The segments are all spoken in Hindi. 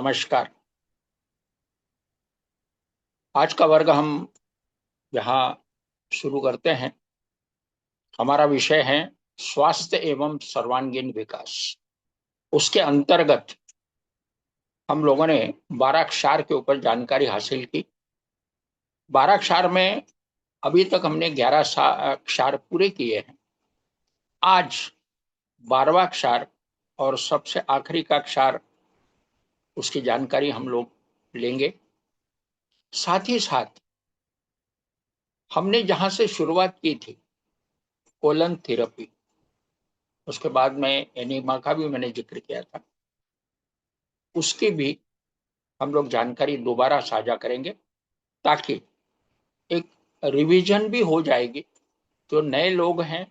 नमस्कार। आज का वर्ग हम यहाँ शुरू करते हैं। हमारा विषय है स्वास्थ्य एवं सर्वांगीण विकास। उसके अंतर्गत हम लोगों ने 12 क्षार के ऊपर जानकारी हासिल की। 12 क्षार में अभी तक हमने 11 क्षार पूरे किए हैं। आज 12वां क्षार और सबसे आखिरी का क्षार, उसकी जानकारी हम लोग लेंगे। साथ ही साथ हमने जहां से शुरुआत की थी, कोलन थेरेपी, उसके बाद में एनीमा का भी मैंने जिक्र किया था, उसकी भी हम लोग जानकारी दोबारा साझा करेंगे ताकि एक रिवीजन भी हो जाएगी। जो नए लोग हैं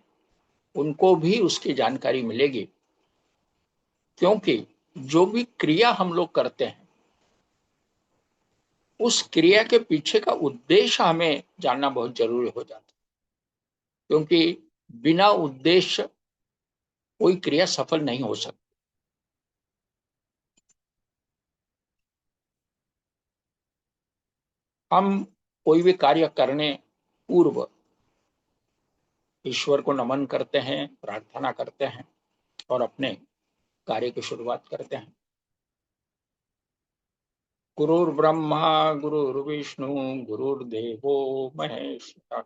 उनको भी उसकी जानकारी मिलेगी, क्योंकि जो भी क्रिया हम लोग करते हैं उस क्रिया के पीछे का उद्देश्य हमें जानना बहुत जरूरी हो जाता है, क्योंकि बिना उद्देश्य कोई क्रिया सफल नहीं हो सकती। हम कोई भी कार्य करने पूर्व ईश्वर को नमन करते हैं, प्रार्थना करते हैं और अपने कार्य की शुरुआत करते हैं। गुरुर्ब्रह्मा गुरुर्विष्णु गुरुर्देवो महेश्वरः,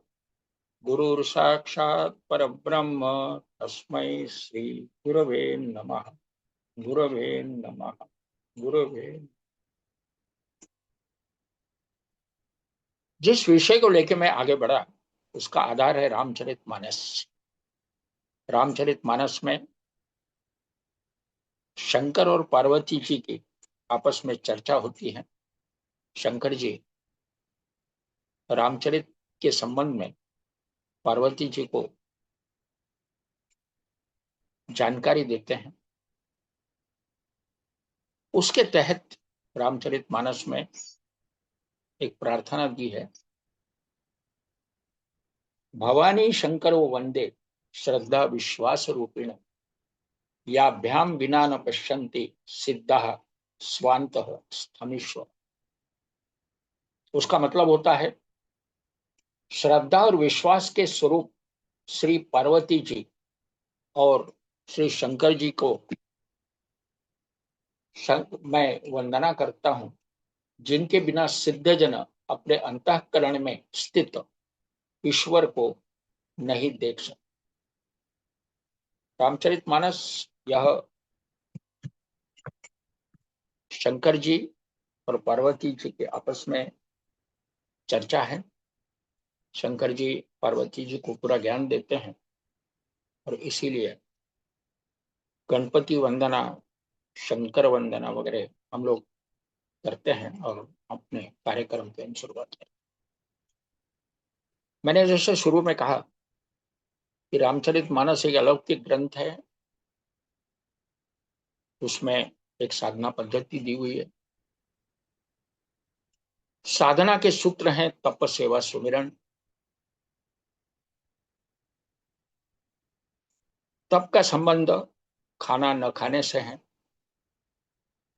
गुरुर्साक्षात् परब्रह्म तस्मै श्री गुरवे नमः। गुरवे नमः। गुरवे। जिस विषय को लेकर मैं आगे बढ़ा उसका आधार है रामचरितमानस। रामचरितमानस में शंकर और पार्वती जी की आपस में चर्चा होती है। शंकर जी रामचरित के संबंध में पार्वती जी को जानकारी देते हैं। उसके तहत रामचरितमानस में एक प्रार्थना दी है, भवानी शंकरो वंदे श्रद्धा विश्वास रूपिण, याभ्याम विना न पश्यन्ति सिद्धः स्वान्तः स्थमीश्वर। उसका मतलब होता है, श्रद्धा और विश्वास के स्वरूप श्री पार्वती जी और श्री शंकर जी को मैं वंदना करता हूं, जिनके बिना सिद्ध जन अपने अंतःकरण में स्थित ईश्वर को नहीं देख सकते। रामचरितमानस यह शंकर जी और पार्वती जी के आपस में चर्चा है। शंकर जी पार्वती जी को पूरा ज्ञान देते हैं और इसीलिए गणपति वंदना, शंकर वंदना वगैरह हम लोग करते हैं और अपने कार्यक्रम की शुरुआत करते हैं। मैंने जैसे शुरू में कहा कि रामचरितमानस एक अलौकिक ग्रंथ है। उसमें एक साधना पद्धति दी हुई है। साधना के सूत्र हैं तप, सेवा, सुमिरन। तप का संबंध खाना न खाने से है।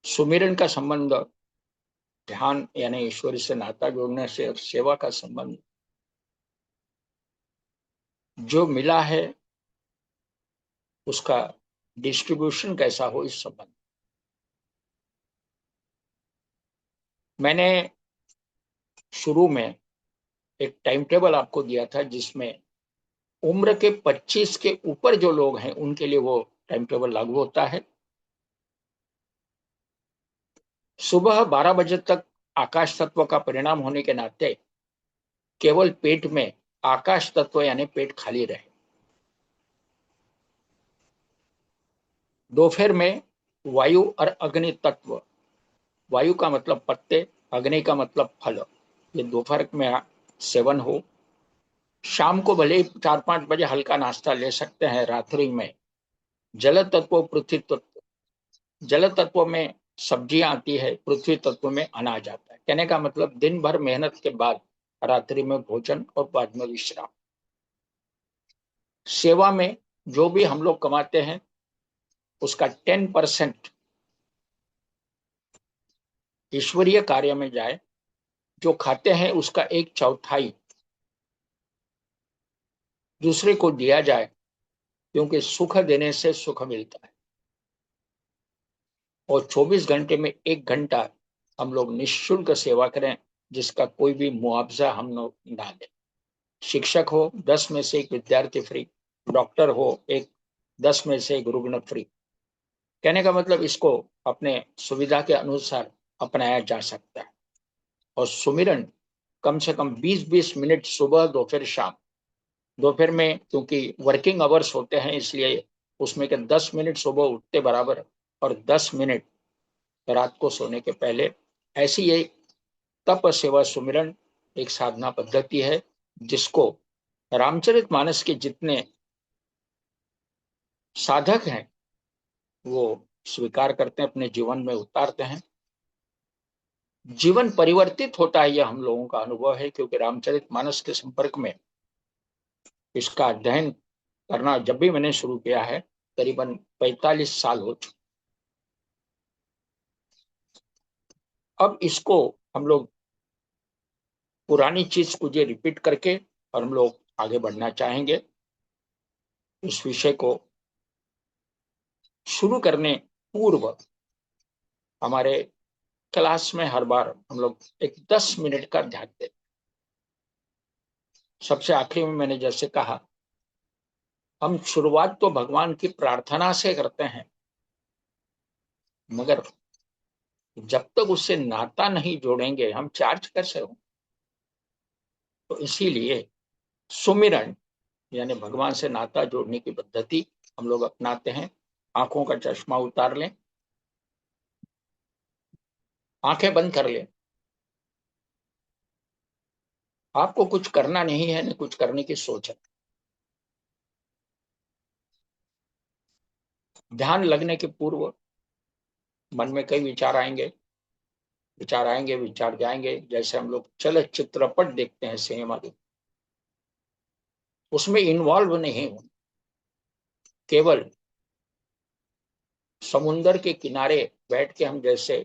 सुमिरन का संबंध ध्यान यानी ईश्वर से नाता जोड़ने से, और सेवा का संबंध जो मिला है उसका डिस्ट्रीब्यूशन कैसा हो, इस संबंध। मैंने शुरू में एक टाइम टेबल आपको दिया था, जिसमें उम्र के 25 के ऊपर जो लोग हैं उनके लिए वो टाइम टेबल लागू होता है। सुबह 12 बजे तक आकाश तत्व का परिणाम होने के नाते केवल पेट में आकाश तत्व यानी पेट खाली रहे। दोपहर में वायु और अग्नि तत्व, वायु का मतलब पत्ते, अग्नि का मतलब फल, ये दोपहर में सेवन हो। शाम को भले 4-5 बजे हल्का नाश्ता ले सकते हैं। रात्रि में जल तत्व, पृथ्वी तत्व, जल तत्व में सब्जियां आती है, पृथ्वी तत्व में अनाज आता है। कहने का मतलब दिन भर मेहनत के बाद रात्रि में भोजन और बाद में विश्राम। सेवा में जो भी हम लोग कमाते हैं उसका 10% ईश्वरीय कार्य में जाए, जो खाते हैं उसका एक चौथाई दूसरे को दिया जाए, क्योंकि सुख देने से सुख मिलता है। और 24 घंटे में 1 घंटा हम लोग निःशुल्क सेवा करें, जिसका कोई भी मुआवजा हम लोग ना दें। शिक्षक हो 10 में से एक विद्यार्थी फ्री, डॉक्टर हो एक 10 में से एक रुग्ण फ्री। कहने का मतलब इसको अपने सुविधा के अनुसार अपनाया जा सकता है। और सुमिरन कम से कम 20-20 मिनट सुबह दोपहर शाम। दोपहर में क्योंकि वर्किंग आवर्स होते हैं, इसलिए उसमें के 10 मिनट सुबह उठते बराबर और 10 मिनट रात को सोने के पहले। ऐसी एक तप सेवा सुमिरन एक साधना पद्धति है, जिसको रामचरितमानस के जितने साधक हैं वो स्वीकार करते हैं, अपने जीवन में उतारते हैं। जीवन परिवर्तित होता है, यह हम लोगों का अनुभव है, क्योंकि रामचरितमानस के संपर्क में इसका अध्ययन करना जब भी मैंने शुरू किया है, करीबन 45 साल हो चुके। अब इसको हम लोग पुरानी चीज को ये रिपीट करके और हम लोग आगे बढ़ना चाहेंगे। इस विषय को शुरू करने पूर्व हमारे क्लास में हर बार हम लोग एक 10 मिनट का ध्यान दें। सबसे आखिरी में मैंने जैसे कहा, हम शुरुआत तो भगवान की प्रार्थना से करते हैं, मगर जब तक उससे नाता नहीं जोड़ेंगे हम चार्ज कैसे हो। तो इसीलिए सुमिरन यानी भगवान से नाता जोड़ने की पद्धति हम लोग अपनाते हैं। आंखों का चश्मा उतार लें, आंखें बंद कर लें। आपको कुछ करना नहीं है, न कुछ करने की सोच है। ध्यान लगने के पूर्व मन में कई विचार आएंगे, विचार आएंगे, विचार जाएंगे। जैसे हम लोग चलचित्रपट देखते हैं, सिनेमा देखते, उसमें इन्वॉल्व नहीं हो, केवल समुन्दर के किनारे बैठ के हम जैसे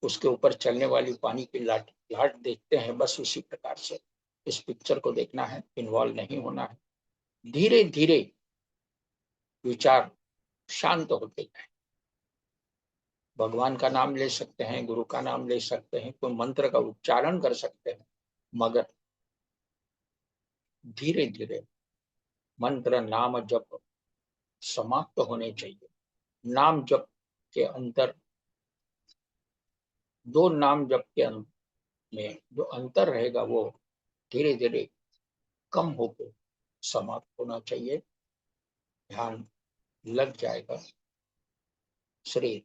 उसके ऊपर चलने वाली पानी की लाट लाट देखते हैं, बस उसी प्रकार से इस पिक्चर को देखना है, इन्वॉल्व नहीं होना है। धीरे धीरे विचार शांत होते जाए। भगवान का नाम ले सकते हैं, गुरु का नाम ले सकते हैं, कोई मंत्र का उच्चारण कर सकते हैं, मगर धीरे धीरे मंत्र नाम जप समाप्त होने चाहिए। नाम जप के अंतर, दो नाम जप के में जो अंतर रहेगा वो धीरे धीरे कम होकर समाप्त होना चाहिए। ध्यान लग जाएगा। शरीर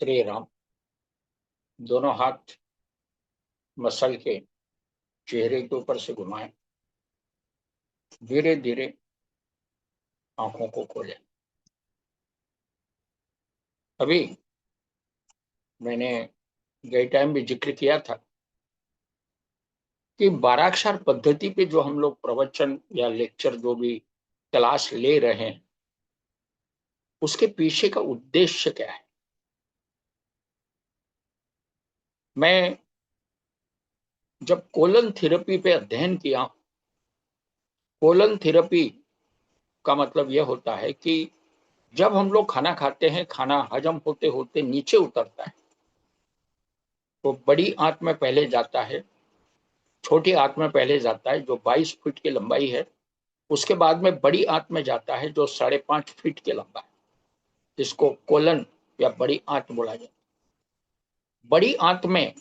श्री राम। दोनों हाथ मसल के चेहरे के ऊपर से घुमाएं, धीरे धीरे आंखों को खोलें। अभी मैंने गए टाइम भी जिक्र किया था कि बाराक्षर पद्धति पे जो हम लोग प्रवचन या लेक्चर जो भी क्लास ले रहे हैं, उसके पीछे का उद्देश्य क्या है। मैं जब कोलन थेरेपी पे अध्ययन किया, कोलन थेरेपी का मतलब यह होता है कि जब हम लोग खाना खाते हैं, खाना हजम होते होते नीचे उतरता है, तो बड़ी आंत में पहले जाता है, छोटी आंत में पहले जाता है जो 22 फीट की लंबाई है, उसके बाद में बड़ी आंत में जाता है जो 5.5 फीट की लंबा है, जिसको कोलन या बड़ी आंत बोला जाता है। बड़ी आंत में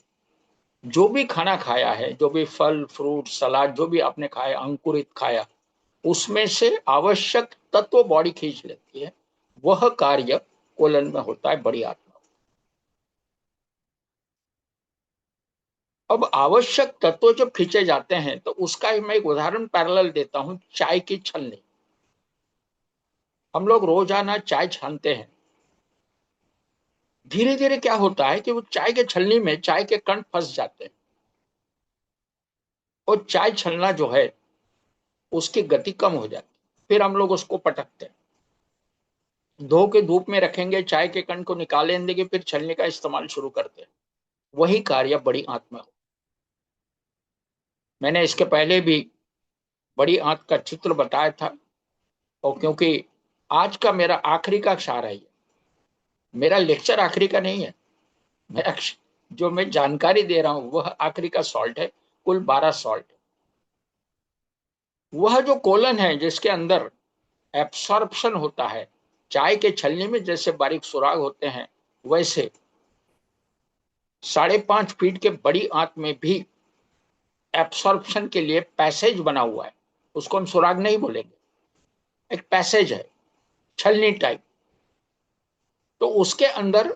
जो भी खाना खाया है, जो भी फल फ्रूट सलाद जो भी आपने खाया, अंकुरित खाया, उसमें से आवश्यक तत्व बॉडी खींच लेती है। वह कार्य कोलन में होता है, बड़ी आंत में। अब आवश्यक तत्व जब खींचे जाते हैं तो उसका मैं एक उदाहरण पैरेलल देता हूं, चाय की छलनी। हम लोग रोजाना चाय छानते हैं, धीरे धीरे क्या होता है कि वो चाय के छलनी में चाय के कण फंस जाते हैं, और चाय छलना जो है उसकी गति कम हो जाती है। फिर हम लोग उसको पटकते हैं, धो के धूप में रखेंगे, चाय के कण को निकाल देंगे, फिर छलनी का इस्तेमाल शुरू करते हैं। वही कार्य बड़ी आंत में हो। मैंने इसके पहले भी बड़ी आंत का चित्र बताया था, और क्योंकि आज का मेरा आखिरी का क्षार है, मेरा लेक्चर आखिरी का नहीं है, मेरा जो मैं जानकारी दे रहा हूं वह आखिरी का सॉल्ट है। कुल 12 सॉल्ट। वह जो कोलन है जिसके अंदर एब्सॉर्प्शन होता है, चाय के छलनी में जैसे बारीक सुराग होते हैं, वैसे 5.5 फीट के बड़ी आंत में भी एब्सॉर्प्शन के लिए पैसेज बना हुआ है। उसको हम सुराग नहीं बोलेंगे, एक पैसेज है, छलनी टाइप। तो उसके अंदर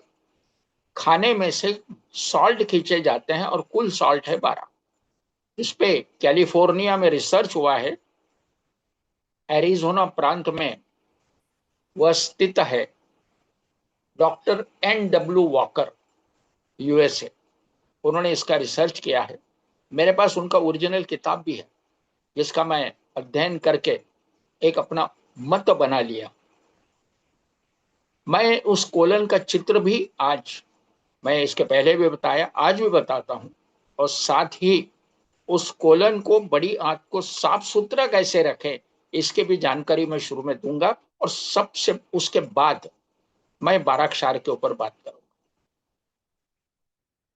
खाने में से सॉल्ट खींचे जाते हैं, और कुल सॉल्ट है 12। इस पे कैलिफोर्निया में रिसर्च हुआ है, एरिजोना प्रांत में वह स्थित है। Doctor N.W. वॉकर, यूएसए, उन्होंने इसका रिसर्च किया है। मेरे पास उनका ओरिजिनल किताब भी है, जिसका मैं अध्ययन करके एक अपना मत बना लिया। मैं उस कोलन का चित्र भी आज, मैं इसके पहले भी बताया, आज भी बताता हूं, और साथ ही उस कोलन को, बड़ी आंत को साफ सुथरा कैसे रखें, इसके भी जानकारी मैं शुरू में दूंगा। और सबसे उसके बाद मैं बाराक्षार के ऊपर बात करूंगा।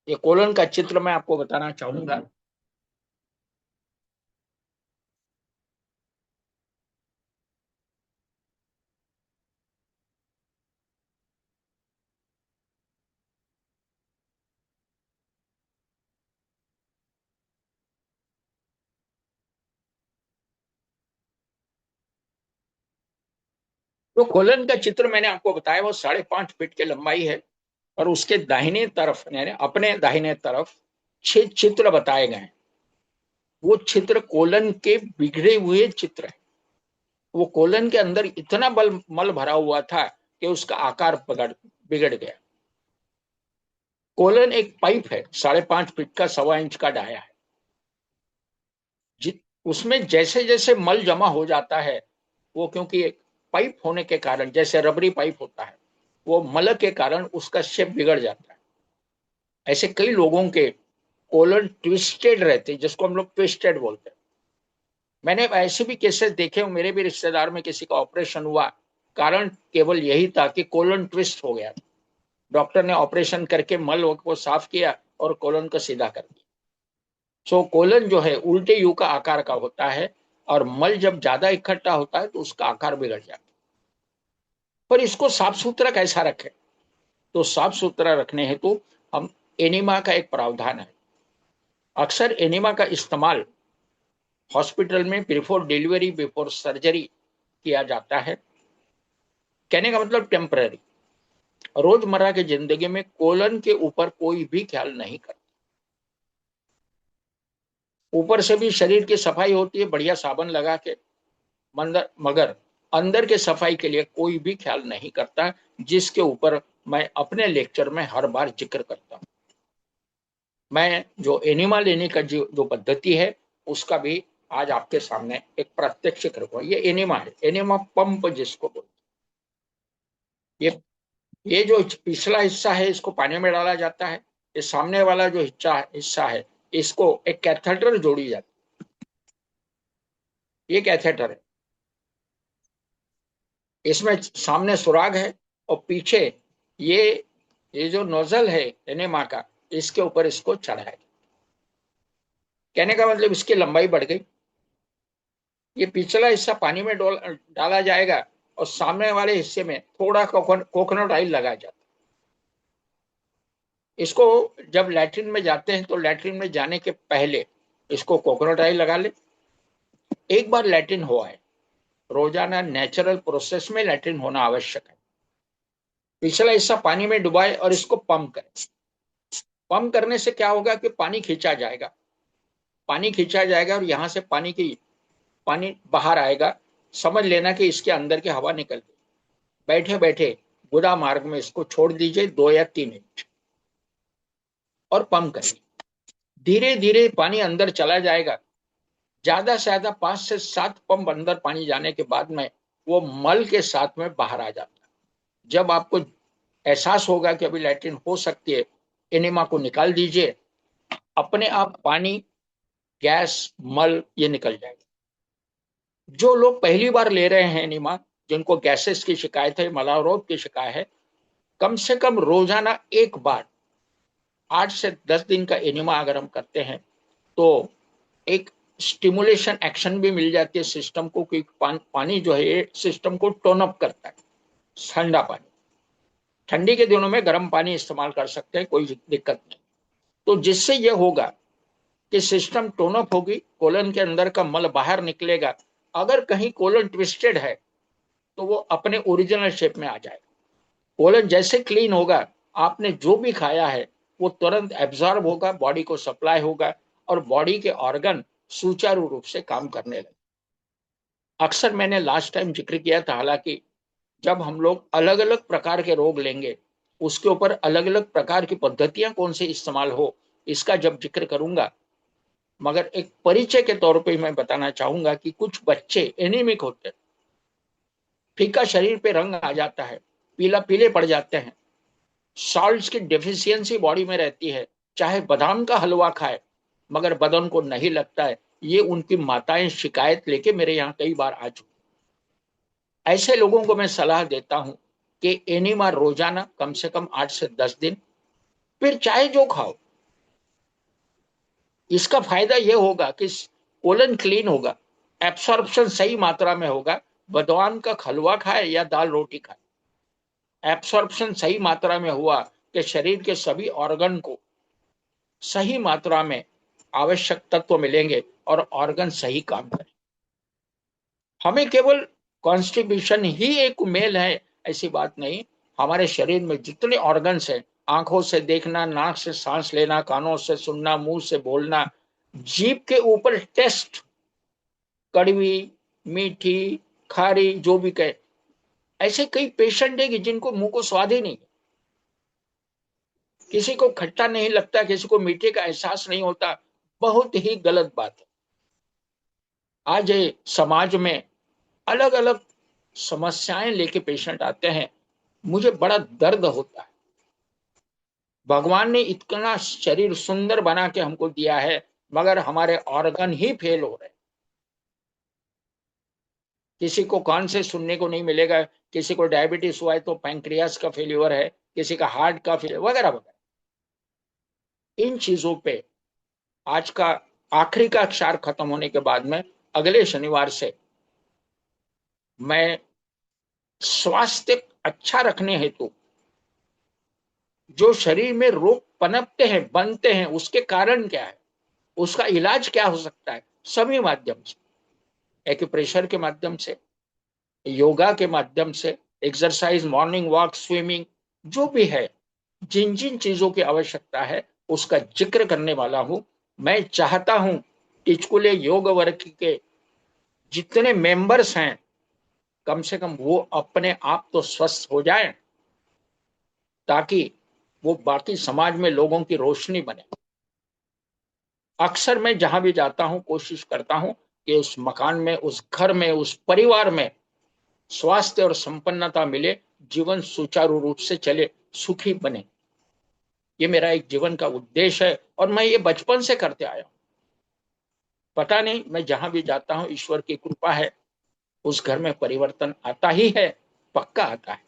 ये कोलन का चित्र मैं आपको बताना चाहूंगा। तो कोलन का चित्र मैंने आपको बताया, वो 5.5 फीट की लंबाई है, और उसके दाहिने तरफ, यानी अपने दाहिने तरफ 6 चित्र बताए गए हैं। वो चित्र कोलन के बिगड़े हुए चित्र है। वो कोलन के अंदर इतना बल मल भरा हुआ था कि उसका आकार बिगड़ गया। कोलन एक पाइप है, 5.5 फीट का, 1.25 इंच का डाया है। उसमें जैसे जैसे मल जमा हो जाता है, वो क्योंकि एक पाइप होने के कारण, जैसे रबरी पाइप होता है, वो मल के कारण उसका शेप बिगड़ जाता है। ऐसे कई लोगों के कोलन ट्विस्टेड रहते, जिसको हम लोग ट्विस्टेड बोलते हैं। मैंने ऐसे भी केसेस देखे, मेरे भी रिश्तेदार में किसी का ऑपरेशन हुआ, कारण केवल यही था कि कोलन ट्विस्ट हो गया। डॉक्टर ने ऑपरेशन करके मल को साफ किया और कोलन को सीधा कर दिया। सो कोलन जो है उल्टे यू का आकार का होता है, और मल जब ज्यादा इकट्ठा होता है तो उसका आकार बिगड़ जाता है। पर इसको साफ सुथरा कैसा रखें, तो साफ सुथरा रखने हेतु हम एनिमा का एक प्रावधान है। अक्सर एनिमा का इस्तेमाल हॉस्पिटल में बिफोर डिलीवरी, बिफोर सर्जरी किया जाता है। कहने का मतलब टेम्पररी। रोजमर्रा की जिंदगी में कोलन के ऊपर कोई भी ख्याल नहीं करता। ऊपर से भी शरीर की सफाई होती है बढ़िया साबन लगा के, मगर अंदर के सफाई के लिए कोई भी ख्याल नहीं करता, जिसके ऊपर मैं अपने लेक्चर में हर बार जिक्र करता हूं। मैं जो एनिमा लेने का जो पद्धति है उसका भी आज आपके सामने एक प्रत्यक्ष करूंगा। ये एनिमा है, एनिमा पंप जिसको बोलते हैं। ये जो पिछला हिस्सा है इसको पानी में डाला जाता है। ये सामने वाला जो हिस्सा है इसको एक कैथेटर जोड़ी जाती है। ये कैथेटर है, इसमें सामने सुराग है और पीछे ये ये जो नोजल है एनेमा का, इसके ऊपर इसको चढ़ाया। कहने का मतलब इसकी लंबाई बढ़ गई। ये पिछला हिस्सा पानी में डाला जाएगा और सामने वाले हिस्से में थोड़ा कोकोनट ऑयल लगाया जाता है। इसको जब लैट्रिन में जाते हैं तो लैट्रिन में जाने के पहले इसको कोकोनट ऑयल लगा ले। एक बार लैट्रिन हुआ है, रोजाना नेचुरल प्रोसेस में लैट्रिन होना आवश्यक है। पिछला हिस्सा पानी में डुबाए और इसको पंप करें। पंप करने से क्या होगा कि पानी खींचा जाएगा, पानी खींचा जाएगा और यहां से पानी बाहर आएगा। समझ लेना कि इसके अंदर की हवा निकल गई। बैठे बैठे गुदा मार्ग में इसको छोड़ दीजिए 2 या 3 इंच और पंप करिए। धीरे धीरे पानी अंदर चला जाएगा। ज्यादा से ज्यादा 5 से 7 पंप अंदर पानी जाने के बाद में वो मल के साथ में बाहर आ जाता है। जब आपको एहसास होगा कि अभी लैट्रिन हो सकती है, एनिमा को निकाल दीजिए। अपने आप पानी, गैस, मल ये निकल जाएगा। जो लोग पहली बार ले रहे हैं एनिमा, जिनको गैसेस की शिकायत है, मलावरोध की शिकायत है, कम से कम रोजाना एक बार 8 से 10 दिन का एनिमा अगर हम करते हैं तो एक स्टिमुलेशन एक्शन भी मिल जाती है सिस्टम को, कि पानी जो है ये सिस्टम को टोन अप करता है। ठंडा पानी, ठंडी के दिनों में गर्म पानी इस्तेमाल कर सकते हैं, कोई दिक्कत नहीं। तो जिससे यह होगा कि सिस्टम टोन अप होगी, कोलन के अंदर का मल बाहर निकलेगा। अगर कहीं कोलन ट्विस्टेड है तो वो अपने ओरिजिनल शेप में आ जाएगा। कोलन जैसे क्लीन होगा, आपने जो भी खाया है वो तुरंत एब्जॉर्ब होगा, बॉडी को सप्लाई होगा और बॉडी के ऑर्गन सुचारू रूप से काम करने लगे। अक्सर मैंने लास्ट टाइम जिक्र किया था, हालांकि जब हम लोग अलग अलग प्रकार के रोग लेंगे उसके ऊपर अलग अलग प्रकार की पद्धतियां कौन सी इस्तेमाल हो इसका जब जिक्र करूंगा। मगर एक परिचय के तौर पे मैं बताना चाहूंगा कि कुछ बच्चे एनीमिक होते हैं, फीका शरीर पे रंग आ जाता है, पीला पीले पड़ जाते हैं, सॉल्ट्स की डेफिशिएंसी बॉडी में रहती है, चाहे बादाम का हलवा खाए मगर बदन को नहीं लगता है। ये उनकी माताएं शिकायत लेके मेरे यहाँ कई बार आ चुकी। ऐसे लोगों को मैं सलाह देता हूं कि एनिमा रोजाना कम से कम 8 से 10 दिन, फिर चाहे जो खाओ। इसका फायदा यह होगा कि कोलन क्लीन होगा, एब्सॉर्प्शन सही मात्रा में होगा। बादाम का हलवा खाए या दाल रोटी खाए, एब्सॉर्प्शन सही मात्रा में हुआ कि शरीर के सभी ऑर्गन को सही मात्रा में आवश्यक तत्व मिलेंगे और ऑर्गन सही काम करें। हमें केवल कॉन्स्टिपेशन ही एक मेल है ऐसी बात नहीं। हमारे शरीर में जितने ऑर्गन्स हैं, आंखों से देखना, नाक से सांस लेना, कानों से सुनना, मुंह से बोलना, जीभ के ऊपर टेस्ट, कड़वी, मीठी, खारी, जो भी कहे। ऐसे कई पेशेंट है कि जिनको मुंह को स्वाद ही नहीं, किसी को खट्टा नहीं लगता, किसी को मीठे का एहसास नहीं होता। बहुत ही गलत बात है। आज समाज में अलग अलग समस्याएं लेके पेशेंट आते हैं, मुझे बड़ा दर्द होता है। भगवान ने इतना शरीर सुंदर बना के हमको दिया है मगर हमारे ऑर्गन ही फेल हो रहे हैं। किसी को कान से सुनने को नहीं मिलेगा, किसी को डायबिटीज हुआ है तो पैंक्रियास का फेल्यूर है, किसी का हार्ट का फेल्यूर, वगैरह वगैरह। इन चीजों पे आज का आखिरी का अक्षर खत्म होने के बाद में अगले शनिवार से मैं स्वास्थ्य अच्छा रखने हेतु जो शरीर में रोग पनपते हैं, बनते हैं, उसके कारण क्या है, उसका इलाज क्या हो सकता है, सभी माध्यम से, एक्यूप्रेशर के माध्यम से, योगा के माध्यम से, एक्सरसाइज, मॉर्निंग वॉक, स्विमिंग, जो भी है, जिन जिन चीजों की आवश्यकता है उसका जिक्र करने वाला हूं। मैं चाहता हूं कि स्कूल योग वर्ग के जितने मेंबर्स हैं, कम से कम वो अपने आप तो स्वस्थ हो जाएं, ताकि वो बाकी समाज में लोगों की रोशनी बने। अक्सर मैं जहां भी जाता हूं कोशिश करता हूं कि उस मकान में, उस घर में, उस परिवार में स्वास्थ्य और संपन्नता मिले, जीवन सुचारू रूप से चले, सुखी बने। ये मेरा एक जीवन का उद्देश्य है और मैं ये बचपन से करते आया हूं। पता नहीं, मैं जहां भी जाता हूं ईश्वर की कृपा है, उस घर में परिवर्तन आता ही है, पक्का आता है।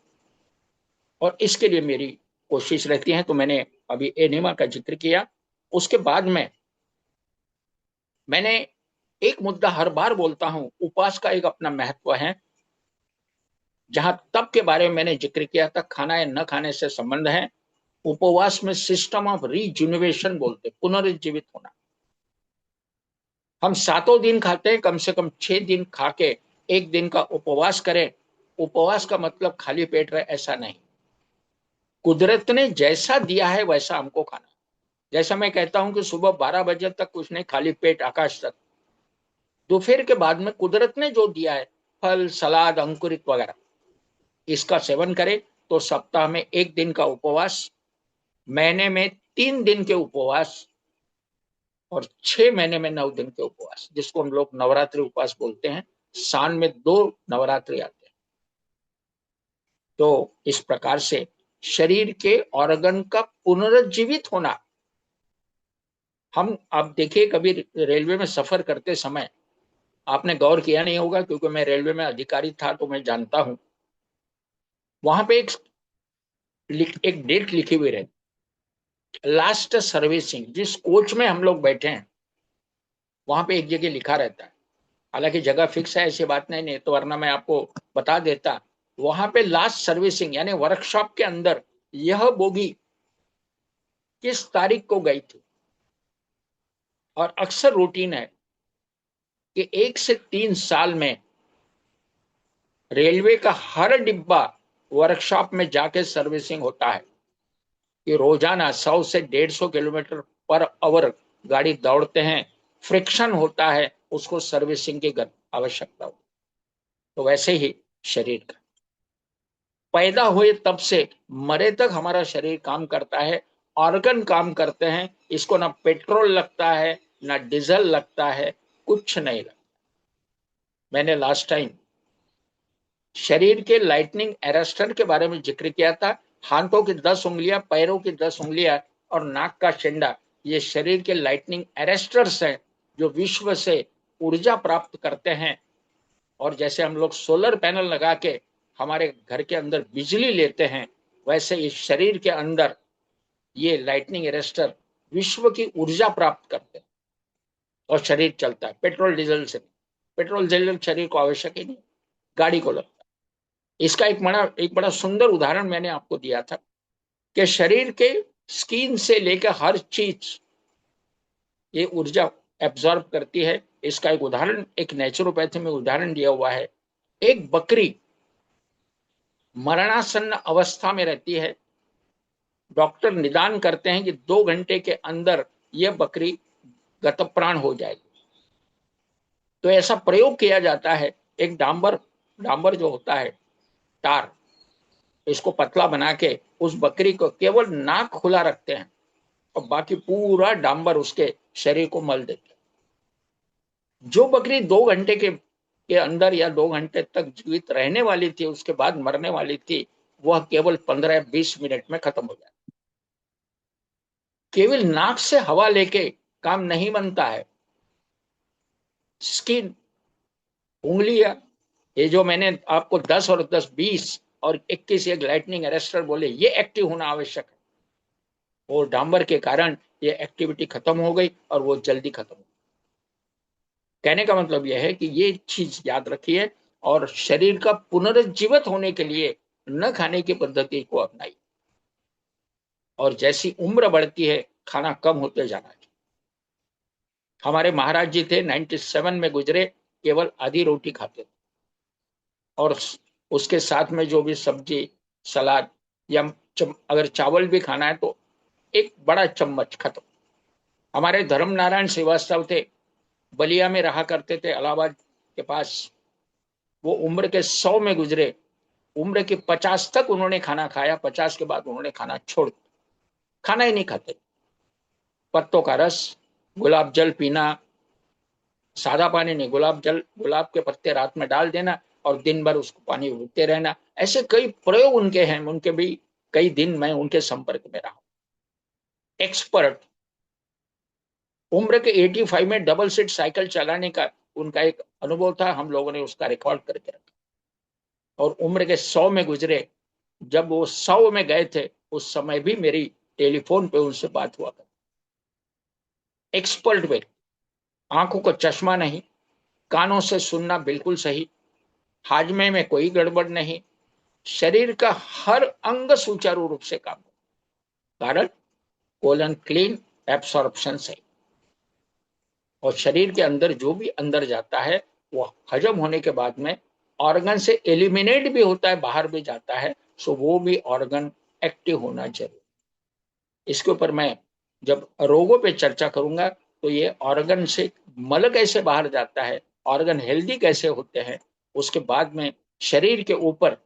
और इसके लिए मेरी कोशिश रहती है। तो मैंने अभी एनिमा का जिक्र किया। उसके बाद में मैंने एक मुद्दा हर बार बोलता हूं, उपवास का एक अपना महत्व है। जहां तप के बारे में मैंने जिक्र किया था, खाना या न खाने से संबंध है। उपवास में सिस्टम ऑफ रीजुनिवेशन बोलते, पुनर्जीवित होना। हम 7 दिन खाते हैं, कम से कम 6 दिन खा के एक दिन का उपवास करें। उपवास का मतलब खाली पेट रहे ऐसा नहीं। कुदरत ने जैसा दिया है वैसा हमको खाना। जैसा मैं कहता हूं कि सुबह 12 बजे तक कुछ नहीं, खाली पेट आकाश तक। दोपहर के बाद में कुदरत ने जो दिया है, फल, सलाद, अंकुरित वगैरह, इसका सेवन करें। तो सप्ताह में एक दिन का उपवास, महीने में 3 दिन के उपवास, और 6 महीने में 9 दिन के उपवास, जिसको हम लोग नवरात्रि उपवास बोलते हैं। साल में 2 नवरात्रि आते हैं। तो इस प्रकार से शरीर के ऑर्गन का पुनर्जीवित होना। हम आप देखिए, कभी रेलवे में सफर करते समय आपने गौर किया नहीं होगा, क्योंकि मैं रेलवे में अधिकारी था तो मैं जानता हूं। वहां पे एक डेट लिखी हुई रहती, लास्ट सर्विसिंग। जिस कोच में हम लोग बैठे हैं वहां पे एक जगह लिखा रहता है। हालांकि जगह फिक्स है ऐसी बात नहीं तो वरना मैं आपको बता देता। वहां पे लास्ट सर्विसिंग यानी वर्कशॉप के अंदर यह बोगी किस तारीख को गई थी। और अक्सर रूटीन है कि 1 से 3 साल में रेलवे का हर डिब्बा वर्कशॉप में जाके सर्विसिंग होता है। कि रोजाना 100 से 150 किलोमीटर पर आवर गाड़ी दौड़ते हैं, फ्रिक्शन होता है, उसको सर्विसिंग की आवश्यकता होती है। तो वैसे ही शरीर का, पैदा हुए तब से मरे तक हमारा शरीर काम करता है, ऑर्गन काम करते हैं। इसको ना पेट्रोल लगता है, ना डीजल लगता है, कुछ नहीं लगता। मैंने लास्ट टाइम शरीर के लाइटनिंग अरेस्टर के बारे में जिक्र किया था। हाथों की 10 उंगलियां, पैरों की 10 उंगलियां और नाक का शेंडा, ये शरीर के लाइटनिंग अरेस्टर्स हैं, जो विश्व से ऊर्जा प्राप्त करते हैं। और जैसे हम लोग सोलर पैनल लगा के हमारे घर के अंदर बिजली लेते हैं, वैसे इस शरीर के अंदर ये लाइटनिंग अरेस्टर विश्व की ऊर्जा प्राप्त करते हैं और शरीर चलता है पेट्रोल डीजल से। पेट्रोल डीजल शरीर को आवश्यक ही नहीं, गाड़ी को लगता है। इसका एक बड़ा सुंदर उदाहरण मैंने आपको दिया था कि शरीर के स्किन से लेकर हर चीज ये ऊर्जा एब्जॉर्ब करती है। इसका एक उदाहरण, एक नेचुरोपैथी में उदाहरण दिया हुआ है। एक बकरी मरणासन्न अवस्था में रहती है। डॉक्टर निदान करते हैं कि 2 घंटे के अंदर यह बकरी गतप्राण हो जाएगी। तो ऐसा प्रयोग किया जाता है। एक डांबर डांबर जो होता है, तार, इसको पतला बना के उस बकरी को केवल नाक खुला रखते हैं और बाकी पूरा डांबर उसके शरीर को मल देते हैं। जो बकरी 2 घंटे के अंदर या 2 घंटे तक जीवित रहने वाली थी, उसके बाद मरने वाली थी, वह केवल 15 या 20 मिनट में खत्म हो जाती। केवल नाक से हवा लेके काम नहीं बनता है। स्किन, उंगलियां, ये जो मैंने आपको 10 और 10 20 और 21 एक लाइटनिंग अरेस्टर बोले, ये एक्टिव होना आवश्यक है। और डांबर के कारण ये एक्टिविटी खत्म हो गई और वो जल्दी खत्म हो गई। कहने का मतलब यह है कि ये चीज याद रखिए और शरीर का पुनर्जीवित होने के लिए न खाने की पद्धति को अपनाइए। और जैसी उम्र बढ़ती है खाना कम होते जाना चाहिए। हमारे महाराज जी थे, 97 में गुजरे, केवल आधी रोटी खाते थे और उसके साथ में जो भी सब्जी, सलाद या अगर चावल भी खाना है तो एक बड़ा चम्मच, खत्म। हमारे धर्म नारायण श्रीवास्तव थे, बलिया में रहा करते थे, इलाहाबाद के पास। वो उम्र के 100 में गुजरे। उम्र के 50 तक उन्होंने खाना खाया, 50 के बाद उन्होंने खाना छोड़, खाना ही नहीं खाते। पत्तों का रस, गुलाब जल पीना, सादा पानी नहीं, गुलाब जल, गुलाब के पत्ते रात में डाल देना और दिन भर उसको पानी उड़ते रहना। ऐसे कई प्रयोग उनके हैं, उनके भी कई दिन मैं उनके संपर्क में रहा। एक्सपर्ट। उम्र के 85 में डबल सीट साइकिल चलाने का उनका एक अनुभव था, हम लोगों ने उसका रिकॉर्ड करके रखा। और उम्र के 100 में गुजरे। जब वो 100 में गए थे उस समय भी मेरी टेलीफोन पे उनसे बात हुआ करती। एक्सपर्ट वे। आंखों को चश्मा नहीं, कानों से सुनना बिल्कुल सही, हाजमे में कोई गड़बड़ नहीं, शरीर का हर अंग सुचारू रूप से काम करे। कारण कोलन क्लीन, एब्सॉर्प्शन सही। और शरीर के अंदर जो भी अंदर जाता है वो हजम होने के बाद में ऑर्गन से एलिमिनेट भी होता है, बाहर भी जाता है। सो वो भी ऑर्गन एक्टिव होना जरूरी। इसके ऊपर मैं जब रोगों पे चर्चा करूंगा तो ये ऑर्गन से मल कैसे बाहर जाता है, ऑर्गन हेल्दी कैसे होते हैं, उसके बाद में शरीर के ऊपर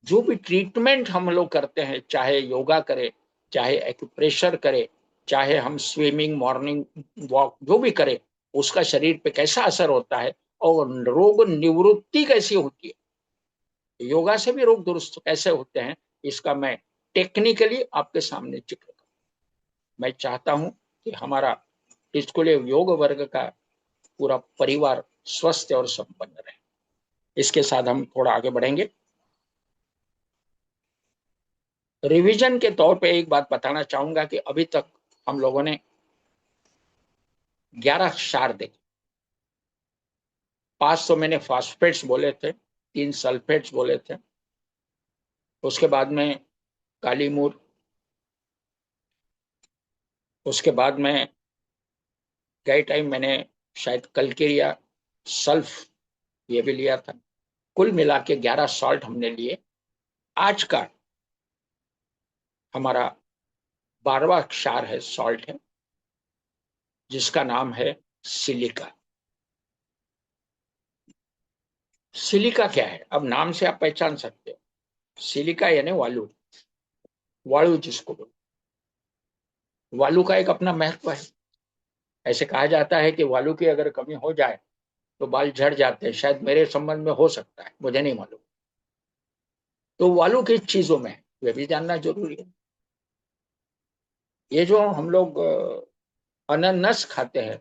जो भी ट्रीटमेंट हम लोग करते हैं, चाहे योगा करें, चाहे एक्यूप्रेशर करें, चाहे हम स्विमिंग, मॉर्निंग वॉक जो भी करें, उसका शरीर पे कैसा असर होता है और रोग निवृत्ति कैसी होती है, योगा से भी रोग दुरुस्त कैसे होते हैं, इसका मैं टेक्निकली आपके सामने जिक्र करूं। मैं चाहता हूं कि हमारा स्कूल योग वर्ग का पूरा परिवार स्वस्थ और संपन्न रहे। इसके साथ हम थोड़ा आगे बढ़ेंगे। रिवीजन के तौर पे एक बात बताना चाहूंगा कि अभी तक हम लोगों ने 11 क्षार देखे। 5 तो मैंने फॉस्फेट्स बोले थे, 3 सल्फेट्स बोले थे। उसके बाद में काली मूर, उसके बाद में गए टाइम मैंने शायद कलकिरिया, सल्फ ये भी लिया था। कुल मिला के 11 सॉल्ट हमने लिए। आज का हमारा 12वां क्षार है, सॉल्ट है, जिसका नाम है सिलिका। सिलिका क्या है, अब नाम से आप पहचान सकते हो। सिलिका यानी वालू, वालू जिसको बोलते, वालू का एक अपना महत्व है। ऐसे कहा जाता है कि वालू की अगर कमी हो जाए तो बाल झड़ जाते हैं, शायद मेरे संबंध में हो सकता है, मुझे नहीं मालूम। तो वालू किस चीजों में है वे भी जानना जरूरी है। ये जो हम लोग अनानस खाते हैं,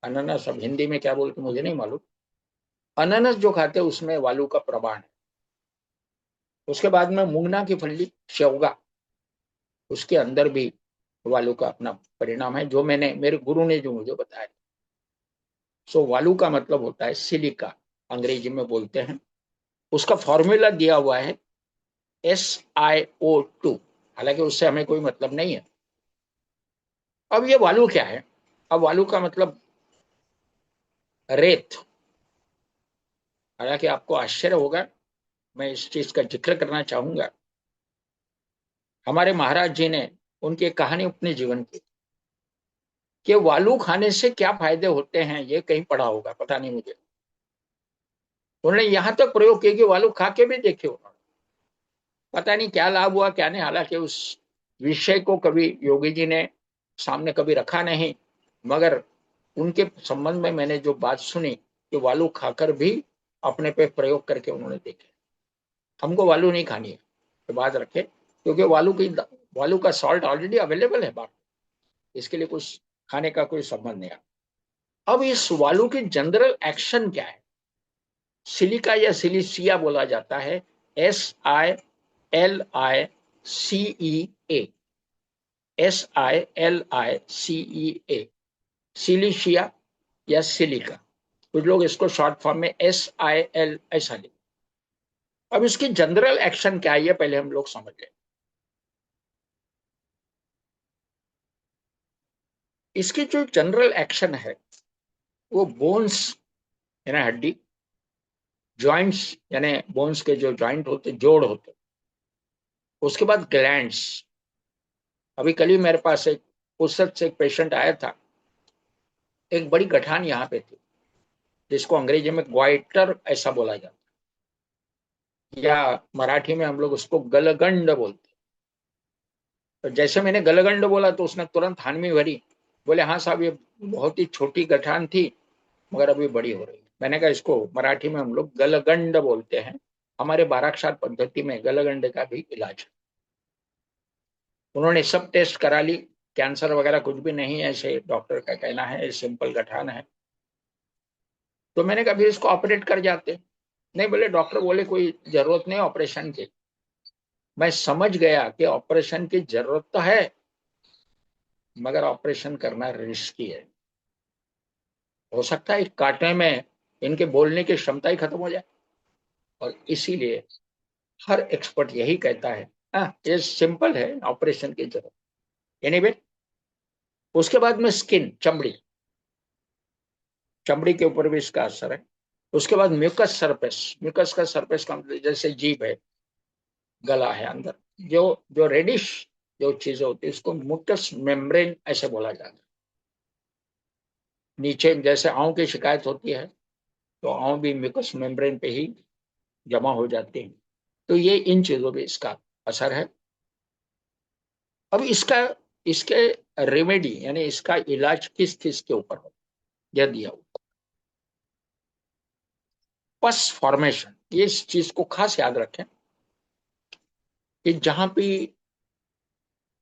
अनानस अब हिंदी में क्या बोलते मुझे नहीं मालूम, अनानस जो खाते हैं उसमें वालू का प्रमाण है। उसके बाद में मुंगना की फली, शेवगा, उसके अंदर भी वालू का अपना परिणाम है, जो मैंने, मेरे गुरु ने जो मुझे बताया। सो वालू का मतलब होता है सिलिका, अंग्रेजी में बोलते हैं। उसका फॉर्मूला दिया हुआ है SiO2। हालांकि उससे हमें कोई मतलब नहीं है। अब ये वालू क्या है? अब वालू का मतलब रेत। हालांकि आपको आश्चर्य होगा, मैं इस चीज का जिक्र करना चाहूंगा। हमारे महाराज जी ने उनकी एक कहानी अपने जीवन की, कि वालू खाने से क्या फायदे होते हैं, ये कहीं पढ़ा होगा, पता नहीं मुझे। उन्होंने यहां तक प्रयोग किया कि वालू खा के भी देखे उन्होंने, पता नहीं क्या लाभ हुआ क्या नहीं। हालांकि उस विषय को कभी योगी जी ने सामने कभी रखा नहीं, मगर उनके संबंध में मैंने जो बात सुनी कि वालू खाकर भी अपने पे प्रयोग करके उन्होंने देखे। हमको वालू नहीं खानी है, तो बात रखे, क्योंकि वालू का सॉल्ट ऑलरेडी अवेलेबल है बाहर, इसके लिए कुछ खाने का कोई संबंध नहीं है। अब इस वालू की जनरल एक्शन क्या है? सिलिका या सिलिसिया बोला जाता है, SiLiCe, SiLiCe, सिलिशिया या सिलिका। कुछ लोग इसको शॉर्ट फॉर्म में SiL ऐसा लिखते। अब इसकी जनरल एक्शन क्या है, पहले हम लोग समझ लें। इसकी जो जनरल एक्शन है वो बोन्स यानी हड्डी, जॉइंट्स यानी बोन्स के जो जॉइंट होते, जोड़ होते, उसके बाद ग्लैंड्स। अभी कल ही मेरे पास एक फुर्सत से एक पेशेंट आया था, एक बड़ी गठान यहाँ पे थी, जिसको अंग्रेजी में ग्वाइटर ऐसा बोला जाता है, या मराठी में हम लोग उसको गलगंड बोलते हैं। तो जैसे मैंने गलगंड बोला तो उसने तुरंत हानमी भरी, बोले हाँ साहब ये बहुत ही छोटी गठान थी मगर अभी बड़ी हो रही है। मैंने कहा इसको मराठी में हम लोग गलगंड बोलते हैं, हमारे बाराक्षार पद्धति में गलगंड का भी इलाज है। उन्होंने सब टेस्ट करा ली, कैंसर वगैरह कुछ भी नहीं है, ऐसे डॉक्टर का कहना है, सिंपल गठान है। तो मैंने कहा फिर इसको ऑपरेट कर जाते। नहीं, बोले डॉक्टर बोले कोई जरूरत नहीं ऑपरेशन की। मैं समझ गया कि ऑपरेशन की जरूरत तो है मगर ऑपरेशन करना रिस्की है। हो सकता है काटने में इनके बोलने की क्षमता ही खत्म हो जाए। और इसीलिए हर एक्सपर्ट यही कहता है, हाँ ये सिंपल है, ऑपरेशन की जरूरत। एनीवे, उसके बाद में स्किन, चमड़ी, चमड़ी के ऊपर भी इसका असर है। उसके बाद म्यूकस सरफेस, म्यूकस का सरफेस का मतलब जैसे जीभ है, गला है, अंदर जो जो रेडिश जो चीजें होती है उसको म्यूकस मेम्ब्रेन ऐसे बोला जाता है। नीचे जैसे आंव की शिकायत होती है तो आंव भी म्यूकस मेम्ब्रेन पे ही जमा हो जाती है। तो ये इन चीजों पे इसका असर है। अब इसका, इसके रेमेडी यानी इसका इलाज किस चीज के ऊपर हो, यह दिया हुआ पस फॉर्मेशन। ये इस चीज को खास याद रखें कि जहां भी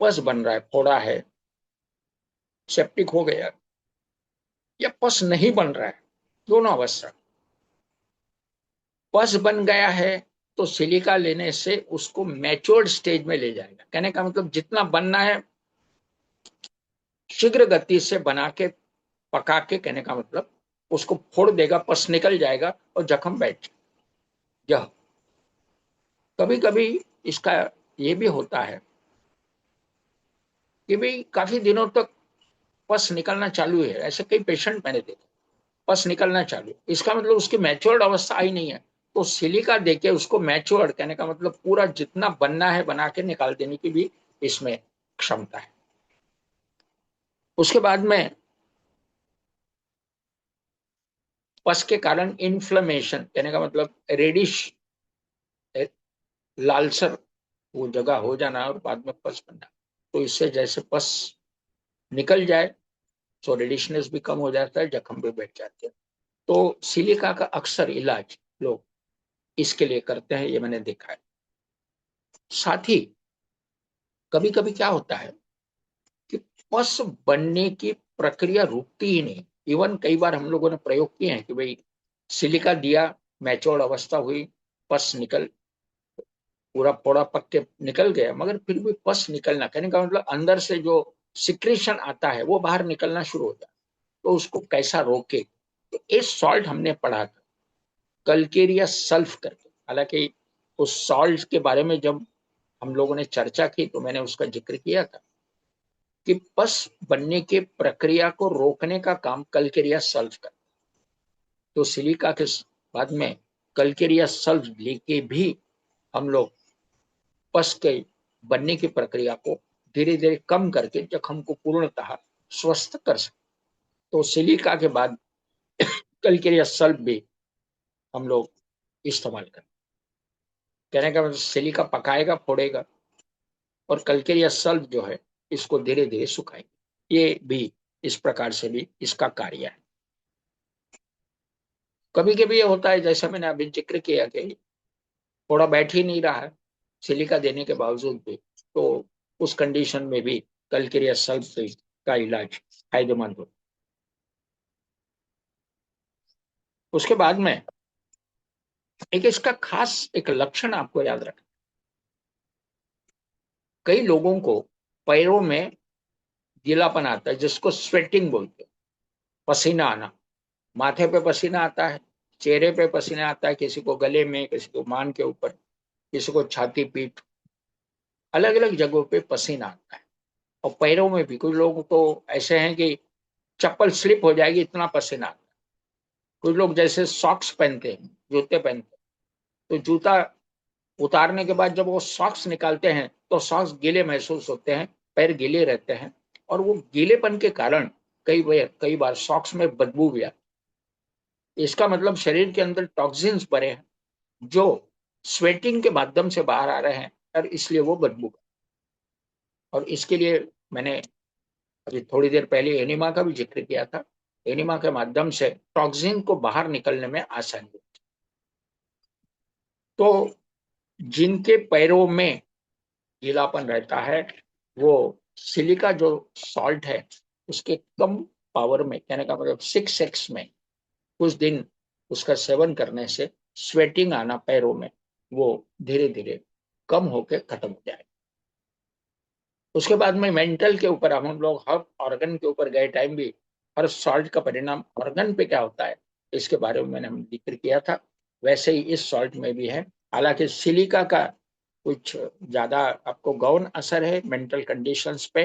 पस बन रहा है, फोड़ा है, सेप्टिक हो गया, या पस नहीं बन रहा है, दोनों अवस्था। पस बन गया है तो सिलिका लेने से उसको मैच्योर्ड स्टेज में ले जाएगा। कहने का मतलब जितना बनना है शीघ्र गति से बना के, पका के, कहने का मतलब उसको फोड़ देगा, पस निकल जाएगा और जख्म बैठ जाएगा। कभी कभी इसका ये भी होता है कि भाई काफी दिनों तक पस निकलना चालू है, ऐसे कई पेशेंट मैंने देखे, पस निकलना चालू, इसका मतलब उसकी मैच्योर्ड अवस्था आई नहीं है। तो सिलिका देके उसको मैच्योर्ड, कहने का मतलब पूरा जितना बनना है बना के निकाल देने की भी इसमें क्षमता है। उसके बाद में पस के कारण इन्फ्लेमेशन, कहने का मतलब रेडिश, लालसर वो जगह हो जाना और बाद में पस बनना। तो इससे जैसे पस निकल जाए तो रेडिशनेस भी कम हो जाता है, जख्म भी बैठ जाते हैं। तो सिलिका का अक्सर इलाज लोग इसके लिए करते हैं, ये मैंने देखा है। साथ ही कभी कभी क्या होता है कि पस बनने की प्रक्रिया रुकती ही नहीं। इवन कई बार हम लोगों ने प्रयोग किए हैं कि भाई सिलिका दिया, मैच्योर्ड अवस्था हुई, पस निकल, पूरा पोड़ा पक के निकल गया, मगर फिर भी पस निकलना, कहने का मतलब अंदर से जो सिक्रेशन आता है वो बाहर निकलना शुरू हो जाता। तो उसको कैसा रोके, तो इस सॉल्ट हमने पढ़ा था, कल्केरिया सल्फ करके। हालांकि उस सॉल्ट के बारे में जब हम लोगों ने चर्चा की तो मैंने उसका जिक्र किया था कि पस बनने की प्रक्रिया को रोकने का काम कल्केरिया सल्फ कर। तो सिलिका के बाद में कल्केरिया सल्फ लेके भी हम लोग पस के बनने की प्रक्रिया को धीरे धीरे कम करके जख्म को पूर्णतः स्वस्थ कर सकते। तो सिलिका के बाद कल्केरिया सल्फ भी हम लोग इस्तेमाल करें। कहने का मतलब सिलिका पकाएगा, फोड़ेगा, और कल्केरिया सल्फ जो है इसको धीरे धीरे सुखाएंगे। ये भी इस प्रकार से भी इसका कार्य है। कभी कभी ये होता है जैसा मैंने अभी जिक्र किया कि थोड़ा बैठ ही नहीं रहा है सिलिका देने के बावजूद भी, तो उस कंडीशन में भी कल्केरिया सल्फ का इलाज फायदेमंद हो। उसके बाद में एक इसका खास एक लक्षण आपको याद रखना। कई लोगों को पैरों में गीलापन आता है जिसको स्वेटिंग बोलते हैं, पसीना आना, माथे पे पसीना आता है, चेहरे पे पसीना आता है, किसी को गले में, किसी को मान के ऊपर, किसी को छाती पीठ, अलग अलग जगहों पे पसीना आता है। और पैरों में भी कुछ लोग तो ऐसे हैं कि चप्पल स्लिप हो जाएगी इतना पसीना आता है। कुछ लोग जैसे सॉक्स पहनते हैं, जूते पहनते हैं, तो जूता उतारने के बाद जब वो सॉक्स निकालते हैं तो सॉक्स गीले महसूस होते हैं, पैर गीले रहते हैं, और वो गीलेपन के कारण कई बार सॉक्स में बदबू भी आती है। इसका मतलब शरीर के अंदर टॉक्सिन्स भरे हैं जो स्वेटिंग के माध्यम से बाहर आ रहे हैं, और इसलिए वो बदबू। और इसके लिए मैंने अभी थोड़ी देर पहले एनिमा का भी जिक्र किया था। एनिमा के माध्यम से टॉक्सिन को बाहर निकलने में आसानी होती। तो जिनके पैरों में गीलापन रहता है, वो सिलिका जो सॉल्ट है उसके कम पावर में, कहने का मतलब 6x में कुछ दिन उसका सेवन करने से स्वेटिंग आना पैरों में वो धीरे धीरे कम होकर खत्म हो जाए। उसके बाद में मेंटल के ऊपर हम लोग हर ऑर्गन के ऊपर गए टाइम भी हर सॉल्ट का परिणाम ऑर्गन पे क्या होता है इसके बारे में मैंने हम जिक्र किया था। वैसे ही इस सॉल्ट में भी है। हालांकि सिलिका का कुछ ज्यादा आपको गौण असर है मेंटल कंडीशंस पे।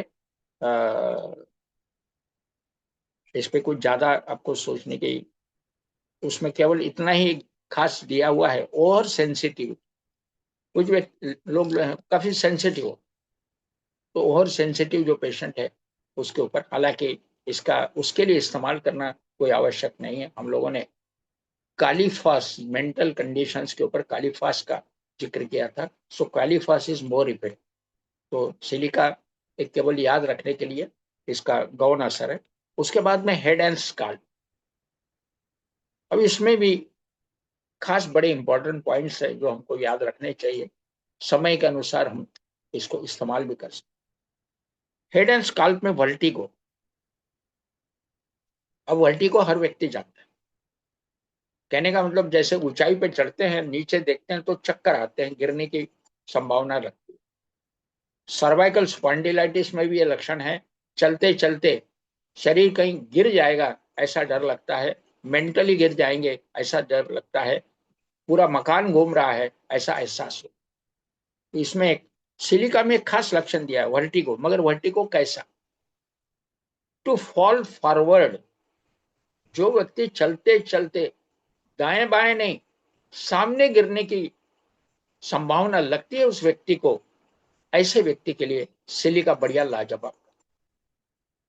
इस पे कुछ ज्यादा आपको सोचने की, उसमें केवल इतना ही खास दिया हुआ है, और सेंसिटिव कुछ लोग काफी सेंसिटिव हो, तो ओवर सेंसिटिव जो पेशेंट है उसके ऊपर, हालांकि इसका उसके लिए इस्तेमाल करना कोई आवश्यक नहीं है। हम लोगों ने कालीफास मेंटल कंडीशंस के ऊपर कालीफास का जिक्र किया था। सो कालीफास इज मोर इफेक्ट। तो सिलिका एक केवल याद रखने के लिए इसका गौण असर है। उसके बाद में हेड एंड स्काल्प। अब इसमें भी खास बड़े इंपॉर्टेंट पॉइंट्स है जो हमको याद रखने चाहिए। समय के अनुसार हम इसको इस्तेमाल भी कर सकते। हेड एंड स्काल्प में वर्टिगो। अब वर्टिगो हर व्यक्ति जानता है। कहने का मतलब जैसे ऊंचाई पे चढ़ते हैं नीचे देखते हैं तो चक्कर आते हैं, गिरने की संभावना लगती है। सर्वाइकल स्पॉन्डिलाइटिस में भी ये लक्षण है। चलते चलते शरीर कहीं गिर जाएगा ऐसा डर लगता है, मेंटली गिर जाएंगे ऐसा डर लगता है, पूरा मकान घूम रहा है ऐसा एहसास हो। इसमें एक सिलिका में एक खास लक्षण दिया है वर्टिगो, मगर वर्टिगो कैसा? To fall forward. जो व्यक्ति चलते चलते दाएं बाएं नहीं सामने गिरने की संभावना लगती है उस व्यक्ति को, ऐसे व्यक्ति के लिए सिलिका बढ़िया लाजवाब।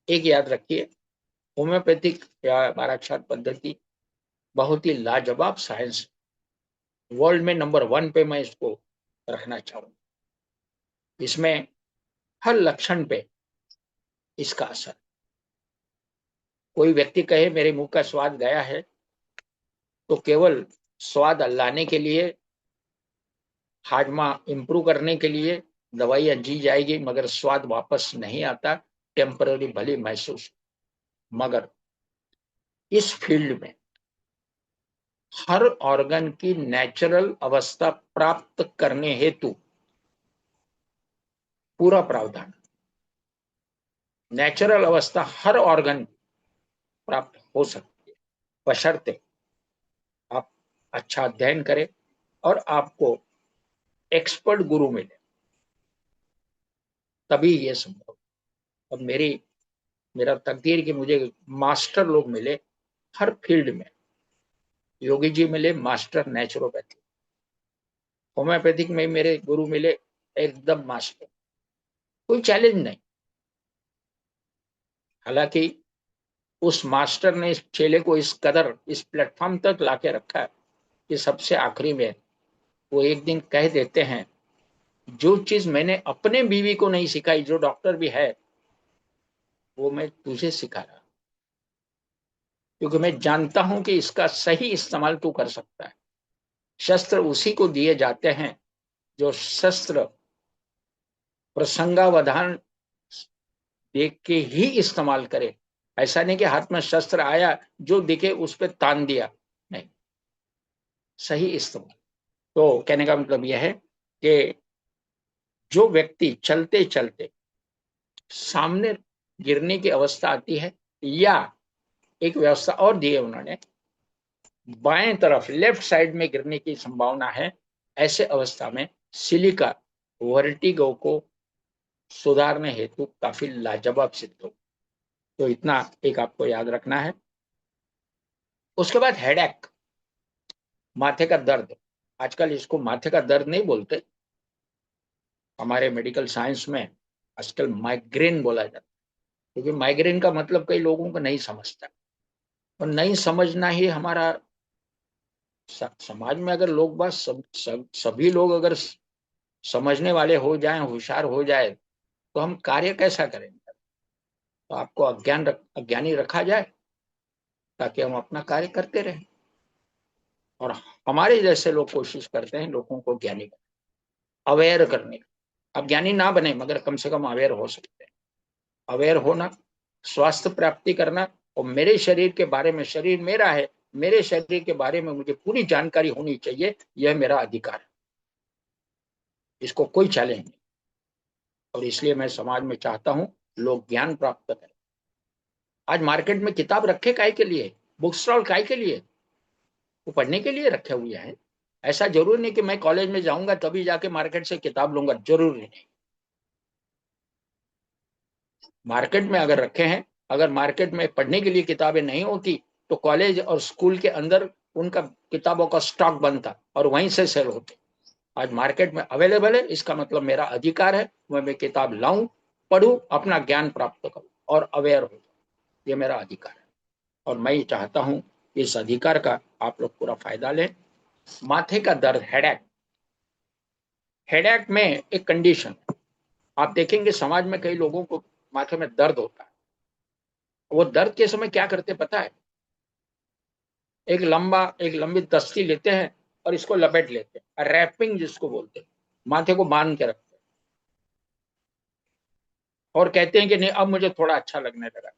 एक याद रखिए, होम्योपैथिक या बाराक्षार पद्धति बहुत ही लाजवाब साइंस, वर्ल्ड में नंबर 1 पे मैं इसको रखना चाहूंगा। इसमें हर लक्षण पे इसका असर। कोई व्यक्ति कहे मेरे मुंह का स्वाद गया है, तो केवल स्वाद लाने के लिए, हाजमा इंप्रूव करने के लिए दवाइयां दी जाएगी, मगर स्वाद वापस नहीं आता। टेम्पररी भली महसूस, मगर इस फील्ड में हर ऑर्गन की नेचुरल अवस्था प्राप्त करने हेतु पूरा प्रावधान। नेचुरल अवस्था हर ऑर्गन प्राप्त हो सकती है, बशर्ते आप अच्छा अध्ययन करें और आपको एक्सपर्ट गुरु मिले, तभी ये संभव। अब मेरा तकदीर कि मुझे मास्टर लोग मिले हर फील्ड में। योगी जी मिले मास्टर नेचुरोपैथी, होम्योपैथिक में मेरे गुरु मिले एकदम मास्टर, कोई चैलेंज नहीं। हालांकि उस मास्टर ने इस चेले को इस कदर इस प्लेटफॉर्म तक लाके रखा है कि सबसे आखिरी में वो एक दिन कह देते हैं, जो चीज मैंने अपने बीवी को नहीं सिखाई, जो डॉक्टर भी है, वो मैं तुझे सिखा रहा, क्योंकि मैं जानता हूं कि इसका सही इस्तेमाल तू कर सकता है। शस्त्र उसी को दिए जाते हैं जो शस्त्र प्रसंगावधान देख के ही इस्तेमाल करे। ऐसा नहीं कि हाथ में शस्त्र आया जो दिखे उस पर तान दिया, नहीं, सही इस्तेमाल। तो कहने का मतलब यह है कि जो व्यक्ति चलते चलते सामने गिरने की अवस्था आती है, या एक व्यवस्था और दी है उन्होंने, बाएं तरफ लेफ्ट साइड में गिरने की संभावना है, ऐसे अवस्था में सिलिका वर्टिगो को सुधारने हेतु काफी लाजवाब सिद्ध हो। तो इतना एक आपको याद रखना है। उसके बाद हेडेक, माथे का दर्द। आजकल इसको माथे का दर्द नहीं बोलते, हमारे मेडिकल साइंस में आजकल माइग्रेन बोला जाता है, क्योंकि माइग्रेन का मतलब कई लोगों को नहीं समझता, और नहीं समझना ही हमारा समाज में अगर लोग बस सभी लोग अगर समझने वाले हो जाएं, होशियार हो जाए, तो हम कार्य कैसा करेंगे। तो आपको अज्ञानी रखा जाए ताकि हम अपना कार्य करते रहें, और हमारे जैसे लोग कोशिश करते हैं लोगों को ज्ञानी अवेयर करने का। अब ज्ञानी ना बने मगर कम से कम अवेयर हो सकते हैं। अवेयर होना, स्वास्थ्य प्राप्ति करना, और मेरे शरीर के बारे में, शरीर मेरा है, मेरे शरीर के बारे में मुझे पूरी जानकारी होनी चाहिए, यह मेरा अधिकार है, इसको कोई चैलेंज नहीं। और इसलिए मैं समाज में चाहता हूं लोग ज्ञान प्राप्त करें। आज मार्केट में किताब रखे काय के लिए, बुक स्टॉल काय के लिए, वो पढ़ने के लिए रखे हुए हैं। ऐसा जरूरी नहीं कि मैं कॉलेज में जाऊंगा तभी जाके मार्केट से किताब लूंगा, जरूरी नहीं। मार्केट में अगर रखे हैं, अगर मार्केट में पढ़ने के लिए किताबें नहीं होती तो कॉलेज और स्कूल के अंदर उनका किताबों का स्टॉक बनता और वहीं से सेल होते। आज मार्केट में अवेलेबल है, इसका मतलब मेरा अधिकार है, मैं किताब लाऊं, पढ़ूं, अपना ज्ञान प्राप्त करूं और अवेयर हो, ये मेरा अधिकार है। और मैं चाहता हूं इस अधिकार का आप लोग पूरा फायदा लें। माथे का दर्द, हेडेक, हेडेक में एक कंडीशन, आप देखेंगे समाज में कई लोगों को माथे में दर्द होता है। वो दर्द के समय क्या करते पता है, एक लंबी दस्ती लेते हैं और इसको लपेट लेते हैं, रैपिंग जिसको बोलते हैं, माथे को बांध के रखते हैं, और कहते हैं कि नहीं अब मुझे थोड़ा अच्छा लगने लगा।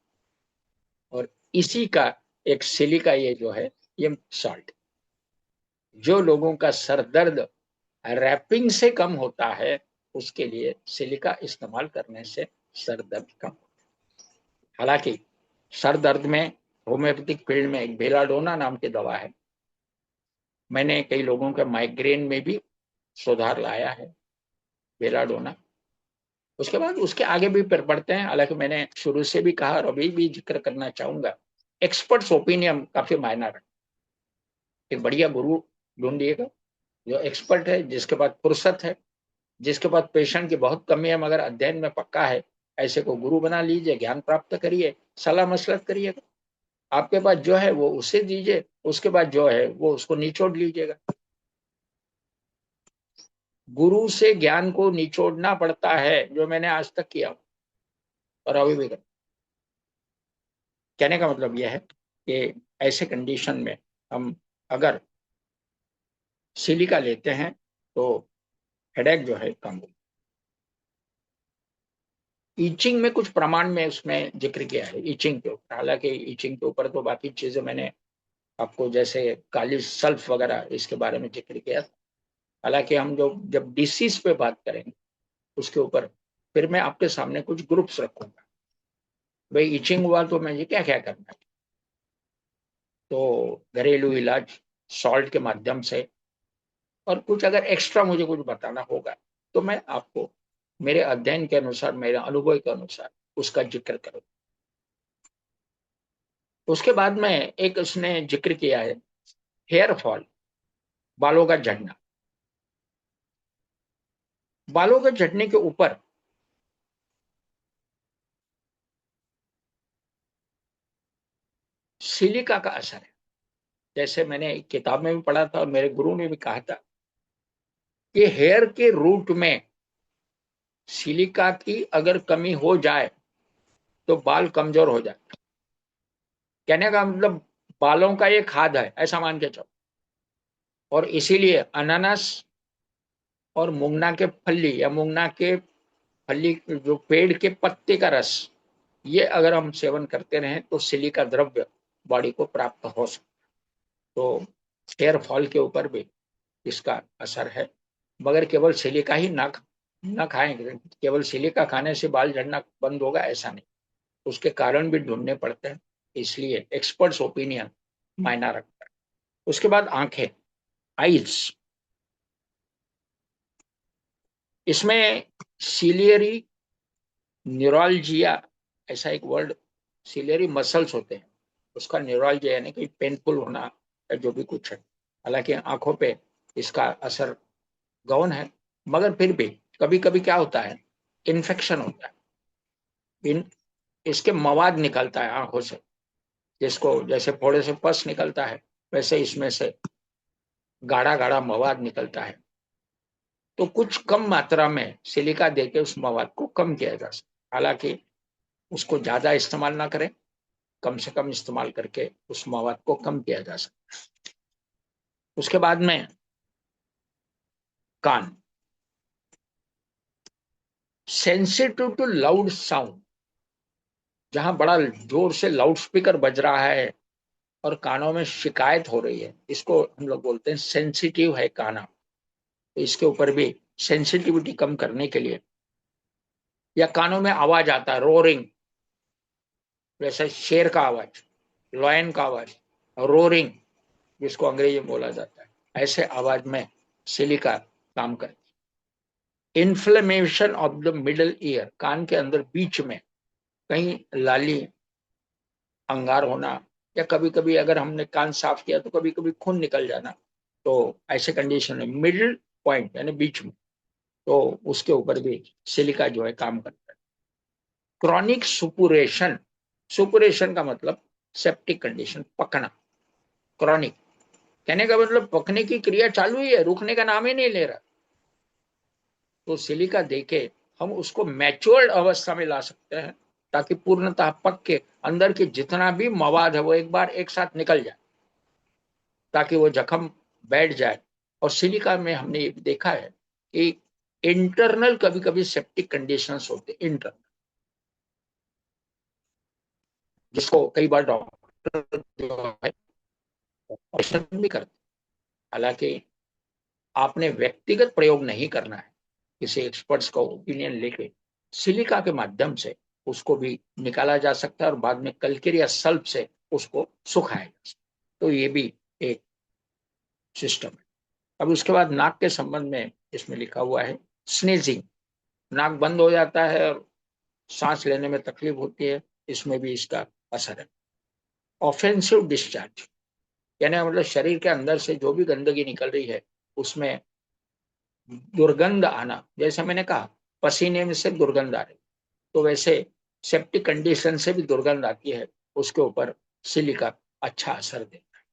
और इसी का एक सिलिका ये जो है, ये सॉल्ट, जो लोगों का सर दर्द रैपिंग से कम होता है उसके लिए सिलिका इस्तेमाल करने से सर दर्द कम। हालांकि सर दर्द में होम्योपैथिक फील्ड में एक बेलाडोना नाम की दवा है, मैंने कई लोगों के माइग्रेन में भी सुधार लाया है, बेलाडोना। उसके बाद उसके आगे भी फिर बढ़ते हैं, हालांकि मैंने शुरू से भी कहा और अभी भी जिक्र करना चाहूंगा, एक्सपर्ट्स ओपिनियन काफी मायना रखता है। एक बढ़िया गुरु ढूंढिएगा जो एक्सपर्ट है, जिसके पास फुर्सत है, जिसके पास पेशेंट की बहुत कमी है मगर अध्ययन में पक्का है, ऐसे को गुरु बना लीजिए, ज्ञान प्राप्त करिए, सलाह मशवरत करिएगा। आपके पास जो है वो उसे दीजिए, उसके बाद जो है वो उसको निचोड़ लीजिएगा। गुरु से ज्ञान को निचोड़ना पड़ता है, जो मैंने आज तक किया और अभी भी करता। कहने का मतलब यह है कि ऐसे कंडीशन में हम अगर सिलिका लेते हैं तो हेडेक जो है कम हो। ईचिंग में कुछ प्रमाण में उसमें जिक्र किया है ईचिंग के ऊपर, हालांकि ईचिंग के ऊपर तो बाकी चीजें मैंने आपको जैसे काली सल्फ वगैरह इसके बारे में जिक्र किया। हालांकि हम जो जब डिसीज पे बात करेंगे उसके ऊपर फिर मैं आपके सामने कुछ ग्रुप्स रखूंगा, भाई ईचिंग हुआ तो मुझे क्या क्या करना है। तो घरेलू इलाज सॉल्ट के माध्यम से, और कुछ अगर एक्स्ट्रा मुझे कुछ बताना होगा तो मैं आपको मेरे अध्ययन के अनुसार, मेरे अनुभव के अनुसार उसका जिक्र करूँ। उसके बाद में एक उसने जिक्र किया है हेयर फॉल, बालों का झड़ना। बालों के झड़ने के ऊपर सिलिका का असर है। जैसे मैंने एक किताब में भी पढ़ा था और मेरे गुरु ने भी कहा था कि हेयर के रूट में सिलिका की अगर कमी हो जाए तो बाल कमजोर हो जाए। कहने का मतलब बालों का ये खाद है, ऐसा मान के चलो। और इसीलिए अनानास और मुंगना के फली या मुंगना के फली, जो पेड़ के पत्ते का रस, ये अगर हम सेवन करते रहें तो सिलिका द्रव्य बॉडी को प्राप्त हो सकता। तो हेयर फॉल के ऊपर भी इसका असर है। मगर केवल सिलिका ही ना खाएंगे, केवल सिलिका खाने से बाल झड़ना बंद होगा ऐसा नहीं, उसके कारण भी ढूंढने पड़ते हैं। इसलिए एक्सपर्ट्स ओपिनियन मायना रखता है। उसके बाद आंखें, आईज, इसमें सिलियरी न्यूरोलजिया ऐसा एक वर्ड, सिलियरी मसल्स होते हैं, उसका न्यूरोलजिया यानी कि पेनफुल होना या जो भी कुछ है। हालांकि आंखों पे इसका असर गौन है, मगर फिर भी कभी कभी क्या होता है, इन्फेक्शन होता है। इन इसके मवाद निकलता है आंखों से, जिसको जैसे फोड़े से पस निकलता है, वैसे इसमें से गाढ़ा गाढ़ा मवाद निकलता है। तो कुछ कम मात्रा में सिलिका देके उस मवाद को कम किया जा सकता। हालांकि उसको ज्यादा इस्तेमाल ना करें, कम से कम इस्तेमाल करके उस मवाद को कम किया जा सकता। उसके बाद में कान, सेंसिटिव टू लाउड साउंड, जहां बड़ा जोर से लाउड स्पीकर बज रहा है और कानों में शिकायत हो रही है, इसको हम लोग बोलते हैं सेंसिटिव है काना। तो इसके ऊपर भी सेंसिटिविटी कम करने के लिए, या कानों में आवाज आता है रोरिंग, जैसे शेर का आवाज, लॉयन का आवाज, रोरिंग जिसको अंग्रेजी में बोला जाता है, ऐसे आवाज में सिलिका काम करती है। Inflammation of the middle ear, कान के अंदर बीच में कहीं लाली अंगार होना, या कभी कभी अगर हमने कान साफ किया तो कभी कभी खून निकल जाना, तो ऐसे कंडीशन में मिडिल पॉइंट यानी बीच में, तो उसके ऊपर भी सिलिका जो है काम करता है। क्रॉनिक सुपुरेशन, सुपुरेशन का मतलब सेप्टिक कंडीशन, पकना। क्रॉनिक कहने का मतलब पकने की क्रिया चालू ही है, रुकने का नाम ही नहीं ले रहा। तो सिलिका देके हम उसको मैच्योर्ड अवस्था में ला सकते हैं, ताकि पूर्णतः पक के अंदर के जितना भी मवाद है वो एक बार एक साथ निकल जाए, ताकि वो जख्म बैठ जाए। और सिलिका में हमने ये देखा है कि इंटरनल कभी कभी सेप्टिक कंडीशंस होते, इंटरनल, जिसको कई बार डॉक्टर जो है ऑपरेशन भी करते। हालांकि आपने व्यक्तिगत प्रयोग नहीं करना है, किसी एक्सपर्ट्स का ओपिनियन लेके सिलिका के माध्यम से उसको भी निकाला जा सकता है, और बाद में कलकिर या सल्फ से उसको सुखाया जा सकता है। तो ये भी एक सिस्टम है। अब उसके बाद नाक के संबंध में इसमें लिखा हुआ है स्नीजिंग, नाक बंद हो जाता है और सांस लेने में तकलीफ होती है, इसमें भी इसका असर है। ऑफेंसिव डिस्चार्ज, यानी मतलब शरीर के अंदर से जो भी गंदगी निकल रही है उसमें दुर्गंध आना, जैसे मैंने कहा पसीने में से दुर्गंध आ रही, तो वैसे सेप्टिक कंडीशन से भी दुर्गंध आती है, उसके ऊपर सिलिका अच्छा असर देता है।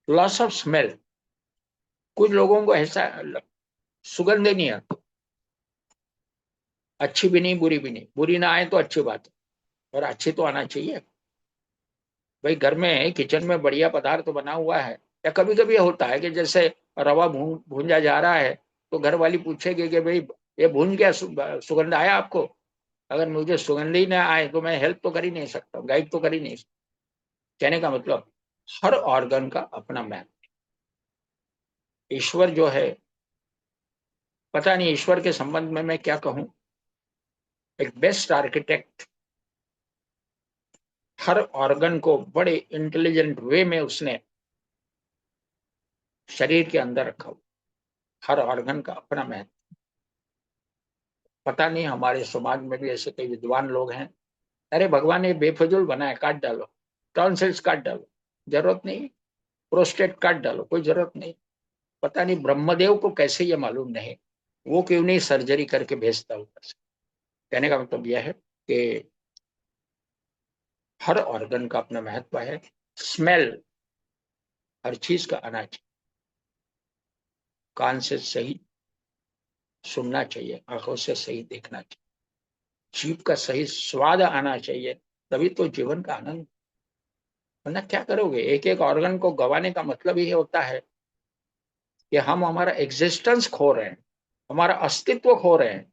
लॉस ऑफ स्मेल, कुछ लोगों को ऐसा सुगंध नहीं आती, अच्छी भी नहीं बुरी भी नहीं, बुरी ना आए तो अच्छी बात है, और अच्छी तो आना चाहिए। भाई घर में किचन में बढ़िया पदार्थ बना हुआ है, या कभी कभी होता है कि जैसे रवा भूंजा जा रहा है, तो घर वाली पूछेगी कि भाई ये भून क्या सुगंध आया आपको? अगर मुझे सुगंध ही ना आए तो मैं हेल्प तो कर ही नहीं सकता, गाइड तो कर ही नहीं सकता। कहने का मतलब हर ऑर्गन का अपना महत्व। ईश्वर जो है, पता नहीं ईश्वर के संबंध में मैं क्या कहूं, एक बेस्ट आर्किटेक्ट, हर ऑर्गन को बड़े इंटेलिजेंट वे में उसने शरीर के अंदर रखा हुआ। हर ऑर्गन का अपना महत्व। पता नहीं हमारे समाज में भी ऐसे कई विद्वान लोग हैं, अरे भगवान ये बेफजूल बनाए, काट डालो, टॉन्सिल्स काट डालो, जरूरत नहीं, प्रोस्टेट काट डालो, कोई जरूरत नहीं। पता नहीं ब्रह्मदेव को कैसे ये मालूम नहीं, वो क्यों नहीं सर्जरी करके भेजता ऊपर से। कहने का मतलब यह है कि हर ऑर्गन का अपना महत्व है। स्मेल, हर चीज का आना चाहिए, कान से सही सुनना चाहिए, आंखों से सही देखना चाहिए, जीभ का सही स्वाद आना चाहिए, तभी तो जीवन का आनंद। वरना क्या करोगे, एक एक ऑर्गन को गंवाने का मतलब ये होता है कि हम हमारा एग्जिस्टेंस खो रहे हैं, हमारा अस्तित्व खो रहे हैं।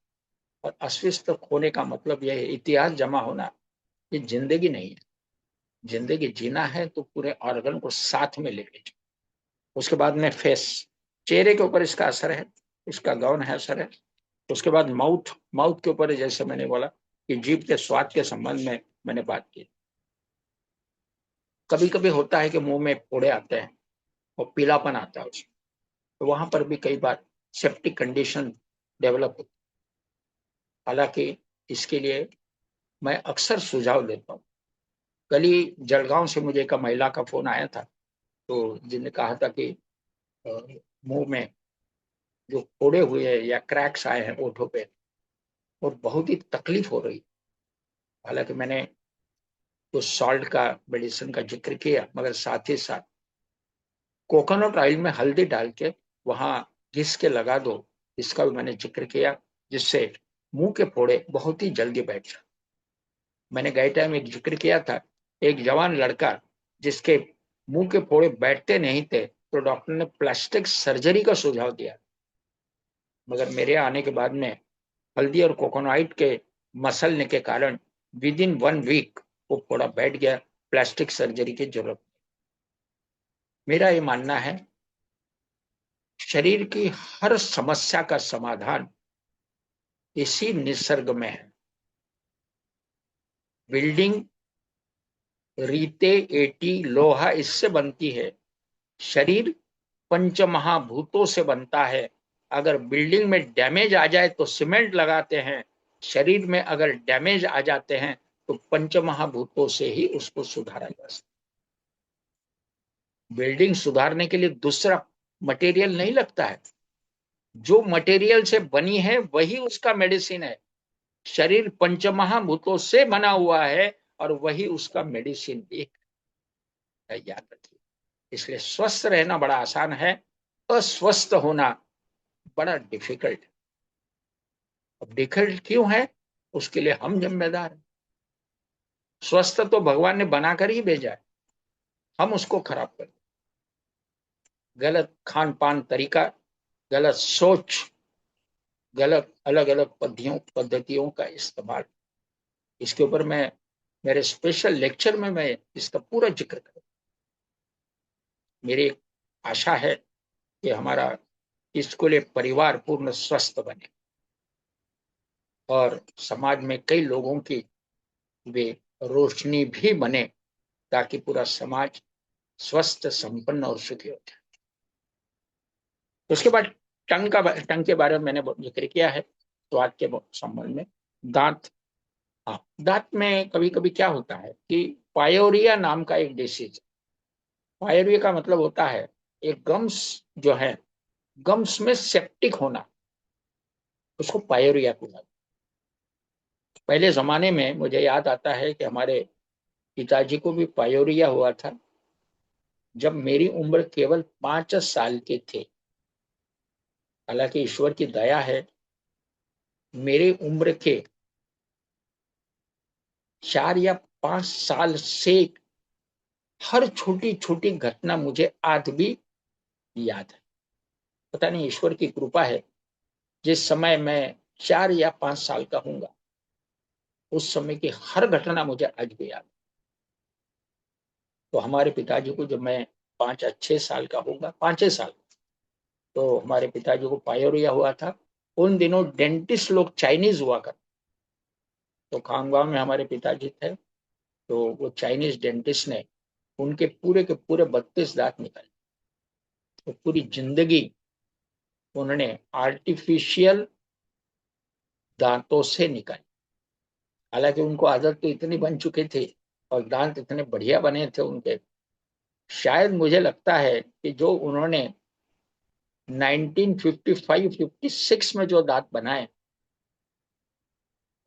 और अस्तित्व खोने का मतलब यह है इतिहास जमा होना, ये जिंदगी नहीं है। जिंदगी जीना है तो पूरे ऑर्गन को साथ में लेके चलो। उसके बाद में फेस, चेहरे के ऊपर इसका असर है, इसका गौन है असर है। उसके बाद माउथ, माउथ के ऊपर जैसे मैंने बोला कि जीभ के स्वाद के संबंध में मैंने बात की। कभी कभी होता है कि मुंह में फोड़े आते हैं और पीलापन आता है उसमें, तो वहां पर भी कई बार सेप्टिक कंडीशन डेवलप होती है। हालांकि इसके लिए मैं अक्सर सुझाव देता हूँ। कल ही जलगांव से मुझे एक महिला का फोन आया था, तो जिन्हें कहा था कि मुंह में जो फोड़े हुए या क्रैक्स आए हैं ओठों पे, और बहुत ही तकलीफ हो रही। हालांकि मैंने उस सॉल्ट का, मेडिसिन का जिक्र किया, मगर साथ ही साथ कोकोनट ऑयल में हल्दी डाल के वहां घिस के लगा दो, इसका भी मैंने जिक्र किया, जिससे मुंह के फोड़े बहुत ही जल्दी बैठ जाए। मैंने गए टाइम एक जिक्र किया था, एक जवान लड़का जिसके मुंह के फोड़े बैठते नहीं थे, तो डॉक्टर ने प्लास्टिक सर्जरी का सुझाव दिया, मगर मेरे आने के बाद में हल्दी और कोकोनाइट के मसलने के कारण विद इन 1 वीक वो फोड़ा बैठ गया, प्लास्टिक सर्जरी की जरूरत। मेरा ये मानना है, शरीर की हर समस्या का समाधान इसी निसर्ग में है। बिल्डिंग रीते, एटी, लोहा इससे बनती है। शरीर पंचमहाभूतों से बनता है। अगर बिल्डिंग में डैमेज आ जाए तो सीमेंट लगाते हैं, शरीर में अगर डैमेज आ जाते हैं तो पंचमहाभूतों से ही उसको सुधारा जा सकता। बिल्डिंग सुधारने के लिए दूसरा मटेरियल नहीं लगता है, जो मटेरियल से बनी है वही उसका मेडिसिन है। शरीर पंचमहाभूतों से बना हुआ है और वही उसका मेडिसिन भी है, याद रखिए। इसलिए स्वस्थ रहना बड़ा आसान है, अस्वस्थ होना बड़ा डिफिकल्ट है। अब डिफिकल्ट क्यों है, उसके लिए हम जिम्मेदार हैं। स्वस्थ तो भगवान ने बनाकर ही भेजा है, हम उसको खराब कर, गलत खान पान तरीका, गलत सोच, गलत अलग अलग पद्धतियों का इस्तेमाल, इसके ऊपर मैं मेरे स्पेशल लेक्चर में मैं इसका पूरा जिक्र करूँ। मेरी आशा है कि हमारा स्कूल परिवार पूर्ण स्वस्थ बने और समाज में कई लोगों की वे रोशनी भी बने, ताकि पूरा समाज स्वस्थ, संपन्न और सुखी हो जाए। उसके बाद टंग के बारे में मैंने जिक्र किया है, स्वाद के संबंध में। दांत, हाँ, दांत में कभी कभी क्या होता है कि पायोरिया नाम का एक डिसीज। पायोरिया का मतलब होता है एक गम्स जो है, गम्स में सेप्टिक होना, उसको पायोरिया कहते हैं। पहले जमाने में मुझे याद आता है कि हमारे पिताजी को भी पायोरिया हुआ था, जब मेरी उम्र केवल 5 साल के थे। हालांकि ईश्वर की दया है, मेरे उम्र के 4 या 5 साल से हर छोटी छोटी घटना मुझे आज भी याद है। पता नहीं ईश्वर की कृपा है, जिस समय मैं 4 या 5 साल का हूंगा, उस समय की हर घटना मुझे आज भी याद। तो हमारे पिताजी को जब मैं 5 या 6 साल का होगा, 5 साल, तो हमारे पिताजी को पायोरिया हुआ था। उन दिनों डेंटिस्ट लोग चाइनीज हुआ कर, तो खामगांव में हमारे पिताजी थे, तो वो चाइनीज डेंटिस्ट ने उनके पूरे के पूरे 32 दांत निकाले। तो पूरी जिंदगी उन्होंने आर्टिफिशियल दांतों से निकाली। हालांकि उनको आदत तो इतनी बन चुकी थी और दांत इतने बढ़िया बने थे उनके, शायद मुझे लगता है कि जो उन्होंने 1955-56 में जो दांत बनाए,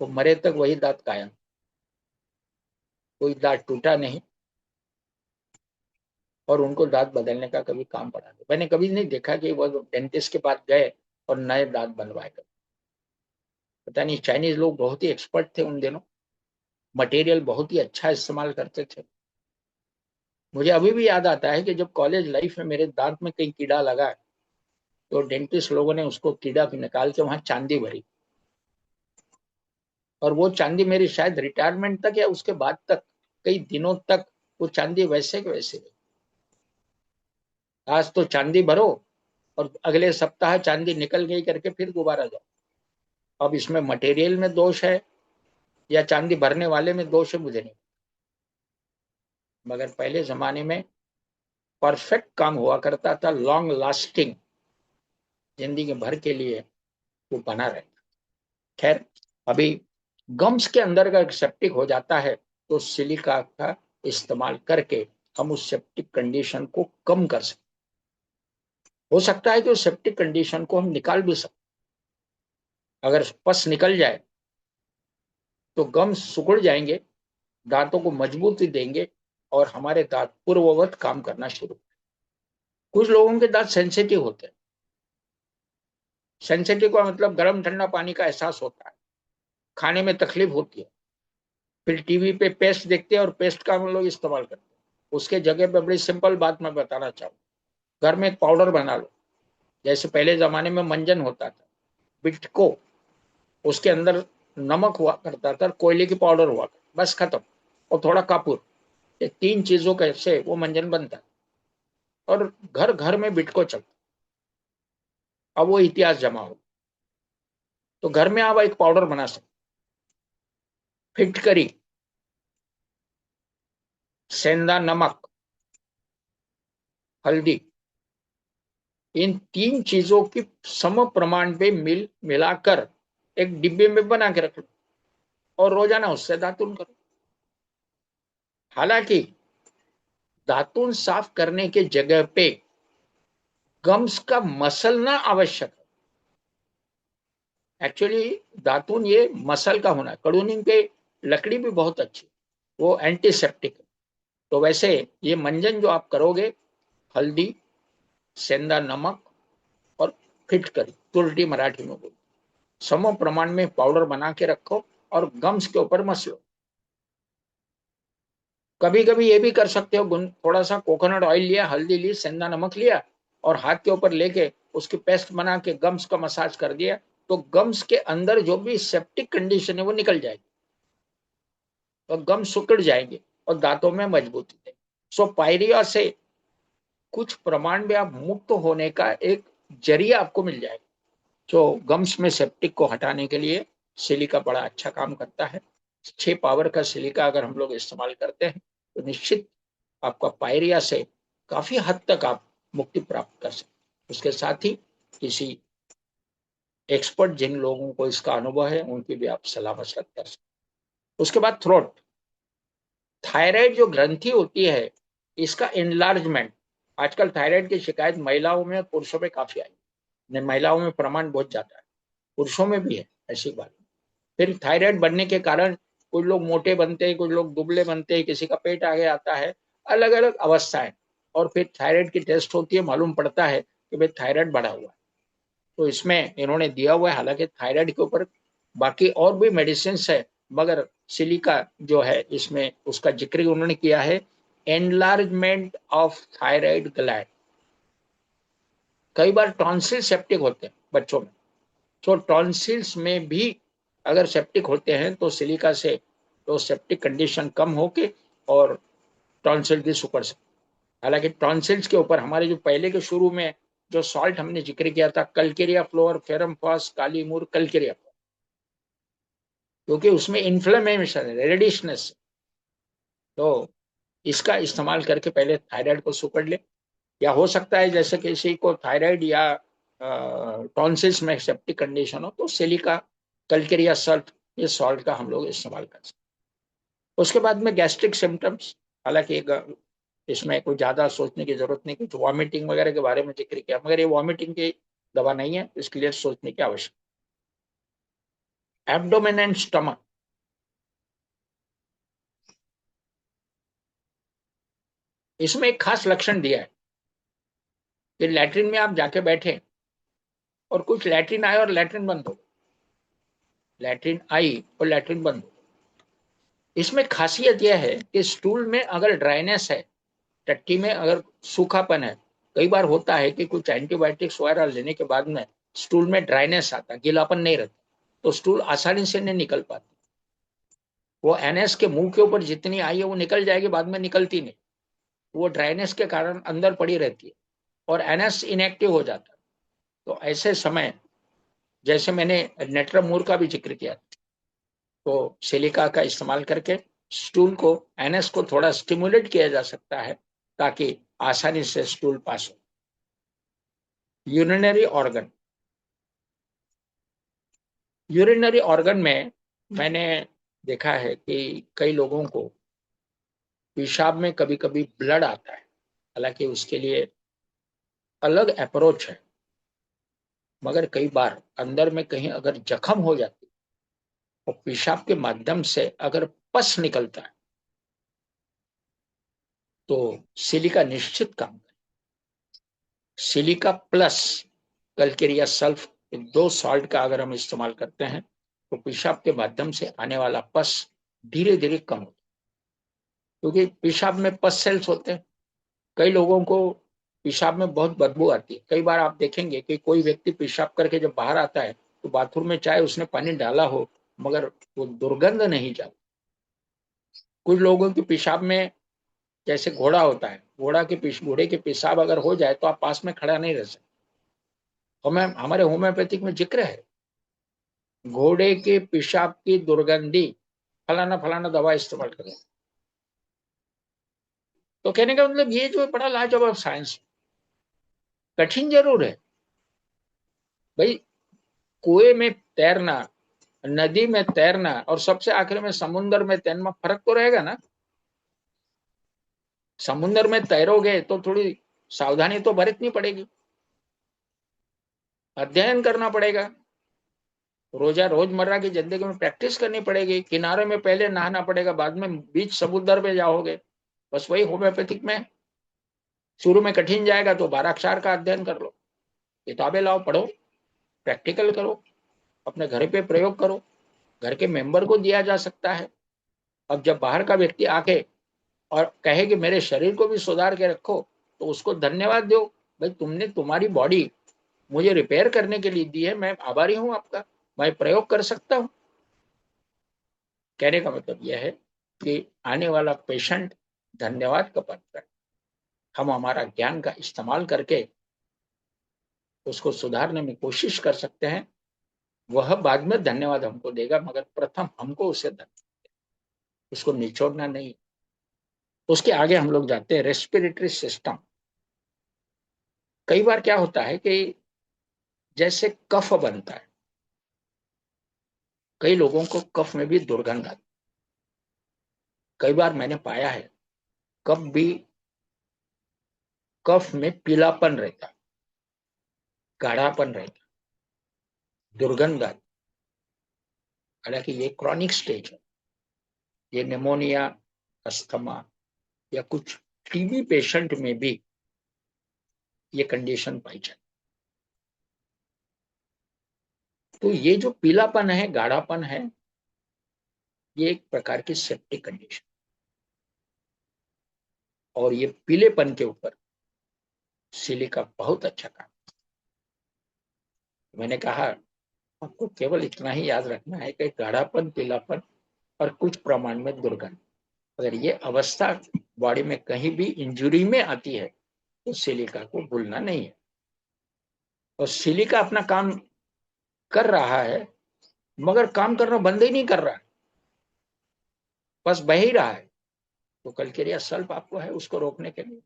वो मरे तक वही दांत कायम, कोई दांत टूटा नहीं, और उनको दांत बदलने का कभी काम पड़ा नहीं। मैंने कभी नहीं देखा कि वो डेंटिस्ट के पास गए और नए दांत बनवाए कर। पता नहीं, चाइनीज लोग बहुत ही एक्सपर्ट थे उन दिनों, मटेरियल बहुत ही अच्छा इस्तेमाल करते थे। मुझे अभी भी याद आता है कि जब कॉलेज लाइफ में मेरे दांत में कहीं कीड़ा लगा, तो डेंटिस्ट लोगों ने उसको कीड़ा भी निकाल के वहां चांदी भरी, और वो चांदी मेरी शायद रिटायरमेंट तक या उसके बाद तक, कई दिनों तक वो चांदी वैसे के वैसे रही। आज तो चांदी भरो और अगले सप्ताह चांदी निकल गई करके फिर दोबारा जाओ। अब इसमें मटेरियल में दोष है या चांदी भरने वाले में दोष है, मुझे नहीं। मगर पहले जमाने में परफेक्ट काम हुआ करता था, लॉन्ग लास्टिंग, जिंदगी भर के लिए वो बना रहे। खैर, अभी गम्स के अंदर का सेप्टिक हो जाता है, तो सिलिका का इस्तेमाल करके हम उस सेप्टिक कंडीशन को कम कर सकते। हो सकता है कि उस सेप्टिक कंडीशन को हम निकाल भी सकते। अगर पस निकल जाए तो गम सिकुड़ जाएंगे, दांतों को मजबूती देंगे और हमारे दांत पूर्ववत काम करना शुरू। कुछ लोगों के दांत सेंसिटिव होते हैं। सेंसिटिव का मतलब गर्म ठंडा पानी का एहसास होता है, खाने में तकलीफ होती है, फिर टीवी पे पेस्ट देखते हैं और पेस्ट का हम लोग इस्तेमाल करते हैं। उसके जगह पे बड़ी सिंपल बात मैं बताना चाहूँ, घर में एक पाउडर बना लो। जैसे पहले जमाने में मंजन होता था, बिटको, उसके अंदर नमक हुआ करता था, कोयले की पाउडर हुआ करता, बस खत्म। और थोड़ा कपूर, ये तीन चीजों का से वो मंजन बनता है। और घर घर में बिटको चलता। अब वो इतिहास जमा हो, तो घर में आप एक पाउडर बना सकते। फिटकरी, सेंधा नमक, हल्दी, इन तीन चीजों की सम प्रमाण पे मिलाकर एक डिब्बे में बना के रख लो और रोजाना उससे दातुन करो। हालांकि दातुन साफ करने के जगह पे गम्स का मसलना आवश्यक है। एक्चुअली दातुन ये मसल का होना है। कड़ूनिंग पे लकड़ी भी बहुत अच्छी, वो एंटीसेप्टिक है। तो वैसे ये मंजन जो आप करोगे, हल्दी, सेंधा नमक और फिटकरी, तुरटी मराठी में बोल, सम प्रमाण में पाउडर बना के रखो और गम्स के ऊपर मसलो। कभी कभी ये भी कर सकते हो, थोड़ा सा कोकोनट ऑयल लिया, हल्दी ली, सेंधा नमक लिया और हाथ के ऊपर लेके उसकी पेस्ट बना के गम्स का मसाज कर दिया, तो गम्स के अंदर जो भी सेप्टिक कंडीशन है वो निकल जाएगी और गम्स सुकड़ जाएंगे और दांतों में मजबूती देंगे। सो पायरिया से कुछ प्रमाण में आप मुक्त होने का एक जरिया आपको मिल जाएगा। जो गम्स में सेप्टिक को हटाने के लिए सिलिका बड़ा अच्छा काम करता है। 6 पावर का सिलिका अगर हम लोग इस्तेमाल करते हैं तो निश्चित आपका पायरिया से काफी हद तक आप मुक्ति प्राप्त कर सकते। उसके साथ ही किसी एक्सपर्ट जिन लोगों को इसका अनुभव है उनकी भी आप सलाह मशवरा कर सकते। उसके बाद थ्रोट, थायराइड जो ग्रंथि होती है, इसका एनलार्जमेंट। आजकल थायराइड की शिकायत महिलाओं में और पुरुषों में काफी आई। महिलाओं में प्रमाण बहुत ज्यादा है, पुरुषों में भी है ऐसी बात। फिर थायराइड बढ़ने के कारण कुछ लोग मोटे बनते हैं, कुछ लोग दुबले बनते हैं, किसी का पेट आगे आता है, अलग अलग अवस्थाएं। और फिर थायराइड की टेस्ट होती है, मालूम पड़ता है कि भाई थायराइड बढ़ा हुआ है। तो इसमें इन्होंने दिया हुआ है, हालांकि थायराइड के ऊपर बाकी और भी मेडिसिन है, मगर सिलिका जो है इसमें उसका जिक्र उन्होंने किया है। Enlargement of thyroid gland. कई बार टॉन्सिल सेप्टिक होते हैं बच्चों में, तो टॉन्सिल्स में भी अगर सेप्टिक होते हैं तो सिलिका से तो सेप्टिक कंडीशन कम होके और टॉन्सिल भी सुकड़ सकते। हालांकि टॉन्सिल्स के ऊपर हमारे जो पहले के शुरू में जो सॉल्ट हमने जिक्र किया था, कलकेरिया फ्लोर, फेरम फॉस, काली मूर, कलकेरिया, क्योंकि उसमें इन्फ्लेमेशन है, रेडिशनेस। तो इसका इस्तेमाल करके पहले थायराइड को सुकड़ ले। या हो सकता है जैसे किसी को थायराइड या टॉन्सिल्स में सेप्टिक कंडीशन हो तो सिलिका, कलकेरिया सल्ट, ये सॉल्ट का हम लोग इस्तेमाल कर सकते हैं। उसके बाद में गैस्ट्रिक सिम्टम्स, हालांकि इसमें कोई ज्यादा सोचने की जरूरत नहीं, कुछ वॉमिटिंग वगैरह के बारे में जिक्र किया, मगर ये वॉमिटिंग की दवा नहीं है, इसके लिए सोचने की आवश्यकता। एब्डोमेन एंड स्टमक, इसमें एक खास लक्षण दिया है कि लैट्रिन में आप जाके बैठे और कुछ लैट्रिन आए और लैट्रिन बंद हो, लैट्रिन आई और लैट्रिन बंद हो। इसमें खासियत यह है कि स्टूल में अगर ड्राइनेस है, टट्टी में अगर सूखापन है, कई बार होता है कि कुछ एंटीबायोटिक्स वगैरह लेने के बाद में स्टूल में ड्राइनेस आता, गीलापन नहीं रहता, तो स्टूल आसानी से नहीं निकल पाती। वो एनएस के मुंह के ऊपर जितनी आई है वो निकल जाएगी, बाद में निकलती नहीं। वो ड्राइनेस के कारण अंदर पड़ी रहती है और एनएस इनएक्टिव हो जाता है। तो ऐसे समय, जैसे मैंने नेट्रमूर का भी जिक्र किया, तो सिलिका का इस्तेमाल करके स्टूल को, एनएस को थोड़ा स्टिमुलेट किया जा सकता है ताकि आसानी से स्टूल पास हो। यूरिनरी ऑर्गन, यूरिनरी ऑर्गन में मैंने देखा है कि कई लोगों को पेशाब में कभी कभी ब्लड आता है। हालांकि उसके लिए अलग अप्रोच है, मगर कई बार अंदर में कहीं अगर जख्म हो जाती और पेशाब के माध्यम से अगर पस निकलता है तो सिलिका निश्चित काम करे। सिलिका प्लस कल्केरिया सल्फ, दो सॉल्ट का अगर हम इस्तेमाल करते हैं तो पेशाब के माध्यम से आने वाला पस धीरे धीरे कम होता है, क्योंकि पेशाब में पस सेल्स होते हैं। कई लोगों को पेशाब में बहुत बदबू आती है। कई बार आप देखेंगे कि कोई व्यक्ति पेशाब करके जब बाहर आता है तो बाथरूम में चाहे उसने पानी डाला हो मगर वो दुर्गंध नहीं जाती। कुछ लोगों के पेशाब में जैसे घोड़ा होता है, घोड़े के पेशाब अगर हो जाए तो आप पास में खड़ा नहीं रह सकते। हमें हमारे होम्योपैथिक में जिक्र है, घोड़े के पेशाब की दुर्गंधी फलाना फलाना दवा इस्तेमाल करें। तो कहने का मतलब ये जो बड़ा लाजवाब साइंस, कठिन जरूर है भाई। कुएं में तैरना, नदी में तैरना और सबसे आखिर में समुद्र में तैरना, फर्क तो रहेगा ना। समुद्र में तैरोगे तो थोड़ी सावधानी तो बरतनी पड़ेगी, अध्ययन करना पड़ेगा, रोजमर्रा की जिंदगी में प्रैक्टिस करनी पड़ेगी। किनारे में पहले नहाना पड़ेगा, बाद में बीच समुद्र में जाओगे। बस वही होम्योपैथिक में शुरू में कठिन जाएगा तो 12 अक्षर का अध्ययन कर लो, किताबें लाओ, पढ़ो, प्रैक्टिकल करो, अपने घर पे प्रयोग करो, घर के मेंबर को दिया जा सकता है। अब जब बाहर का व्यक्ति आके और कहे कि मेरे शरीर को भी सुधार के रखो तो उसको धन्यवाद दो, भाई तुमने तुम्हारी बॉडी मुझे रिपेयर करने के लिए दी है, मैं आभारी हूं आपका, मैं प्रयोग कर सकता हूं। कहने का मतलब यह है कि आने वाला पेशेंट धन्यवाद का पात्र है। हम हमारा ज्ञान का इस्तेमाल करके उसको सुधारने में कोशिश कर सकते हैं। वह बाद में धन्यवाद हमको देगा, मगर प्रथम हमको उसे उसको निचोड़ना नहीं। उसके आगे हम लोग जाते हैं रेस्पिरेटरी सिस्टम। कई बार क्या होता है कि जैसे कफ बनता है, कई लोगों को कफ में भी दुर्गंध आती है। कई बार मैंने पाया है कफ भी, कफ में पीलापन रहता, गाढ़ापन रहता, दुर्गंध आती। हालांकि ये क्रॉनिक स्टेज है, ये निमोनिया, अस्थमा या कुछ टीबी पेशेंट में भी ये कंडीशन पाई जाती। तो ये जो पीलापन है, गाढ़ापन है, ये एक प्रकार की सेप्टिक कंडीशन। और ये पीलेपन के ऊपर सिलिका बहुत अच्छा काम। मैंने कहा आपको केवल इतना ही याद रखना है कि गाढ़ापन, पीलापन और कुछ प्रमाण में दुर्गंध, अगर ये अवस्था बॉडी में कहीं भी इंजुरी में आती है तो सिलिका को भूलना नहीं है। और सिलिका अपना काम कर रहा है, मगर काम करना बंद ही नहीं कर रहा है, बस बह ही रहा है। तो कल्केरिया सल्फ आपको है उसको रोकने के लिए।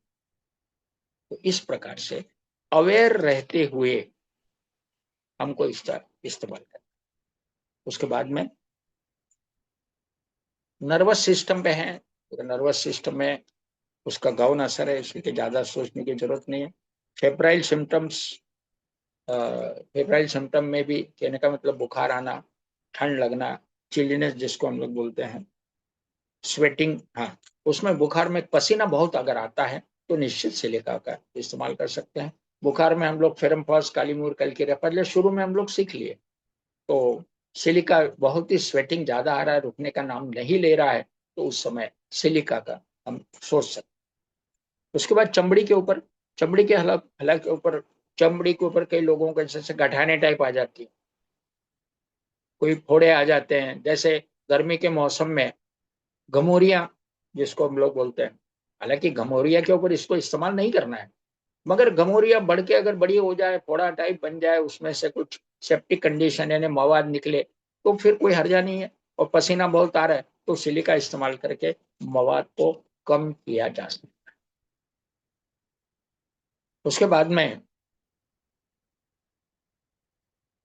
तो इस प्रकार से अवेयर रहते हुए हमको इसका इस्तेमाल करना। उसके बाद में नर्वस सिस्टम पे है, तो नर्वस सिस्टम में उसका गौन असर है, इसलिए ज्यादा सोचने की जरूरत नहीं है। फेब्राइल सिम्टम्स, फेब्राइल सिम्टम में भी कहने का मतलब बुखार आना, ठंड लगना, चिलीनेस जिसको हम लोग बोलते हैं, स्वेटिंग, हाँ, उसमें बुखार में पसीना बहुत अगर आता है तो निश्चित सिलिका का इस्तेमाल कर सकते हैं। बुखार में हम लोग फेरमफॉस, कालीमूर, कल्केरिया पहले शुरू में हम लोग सीख लिए। तो सिलिका बहुत ही स्वेटिंग ज्यादा आ रहा है, रुकने का नाम नहीं ले रहा है, तो उस समय सिलिका का हम सोच सकते। उसके बाद चमड़ी के ऊपर, चमड़ी के हलक हलक के ऊपर, चमड़ी के ऊपर कई लोगों को जैसे गठाने टाइप आ जाती है, कोई फोड़े आ जाते हैं, जैसे गर्मी के मौसम में घमौरियां जिसको हम लोग बोलते हैं। हालांकि घमौरिया के ऊपर इसको इस्तेमाल नहीं करना है, मगर घमौरिया बढ़ के अगर बड़ी हो जाए, फोड़ा टाइप बन जाए, उसमें से कुछ सेप्टिक कंडीशन यानी मवाद निकले, तो फिर कोई हर्जा नहीं है। और पसीना बहुत आ रहा है तो सिलिका इस्तेमाल करके मवाद को कम किया जा सकता है। उसके बाद में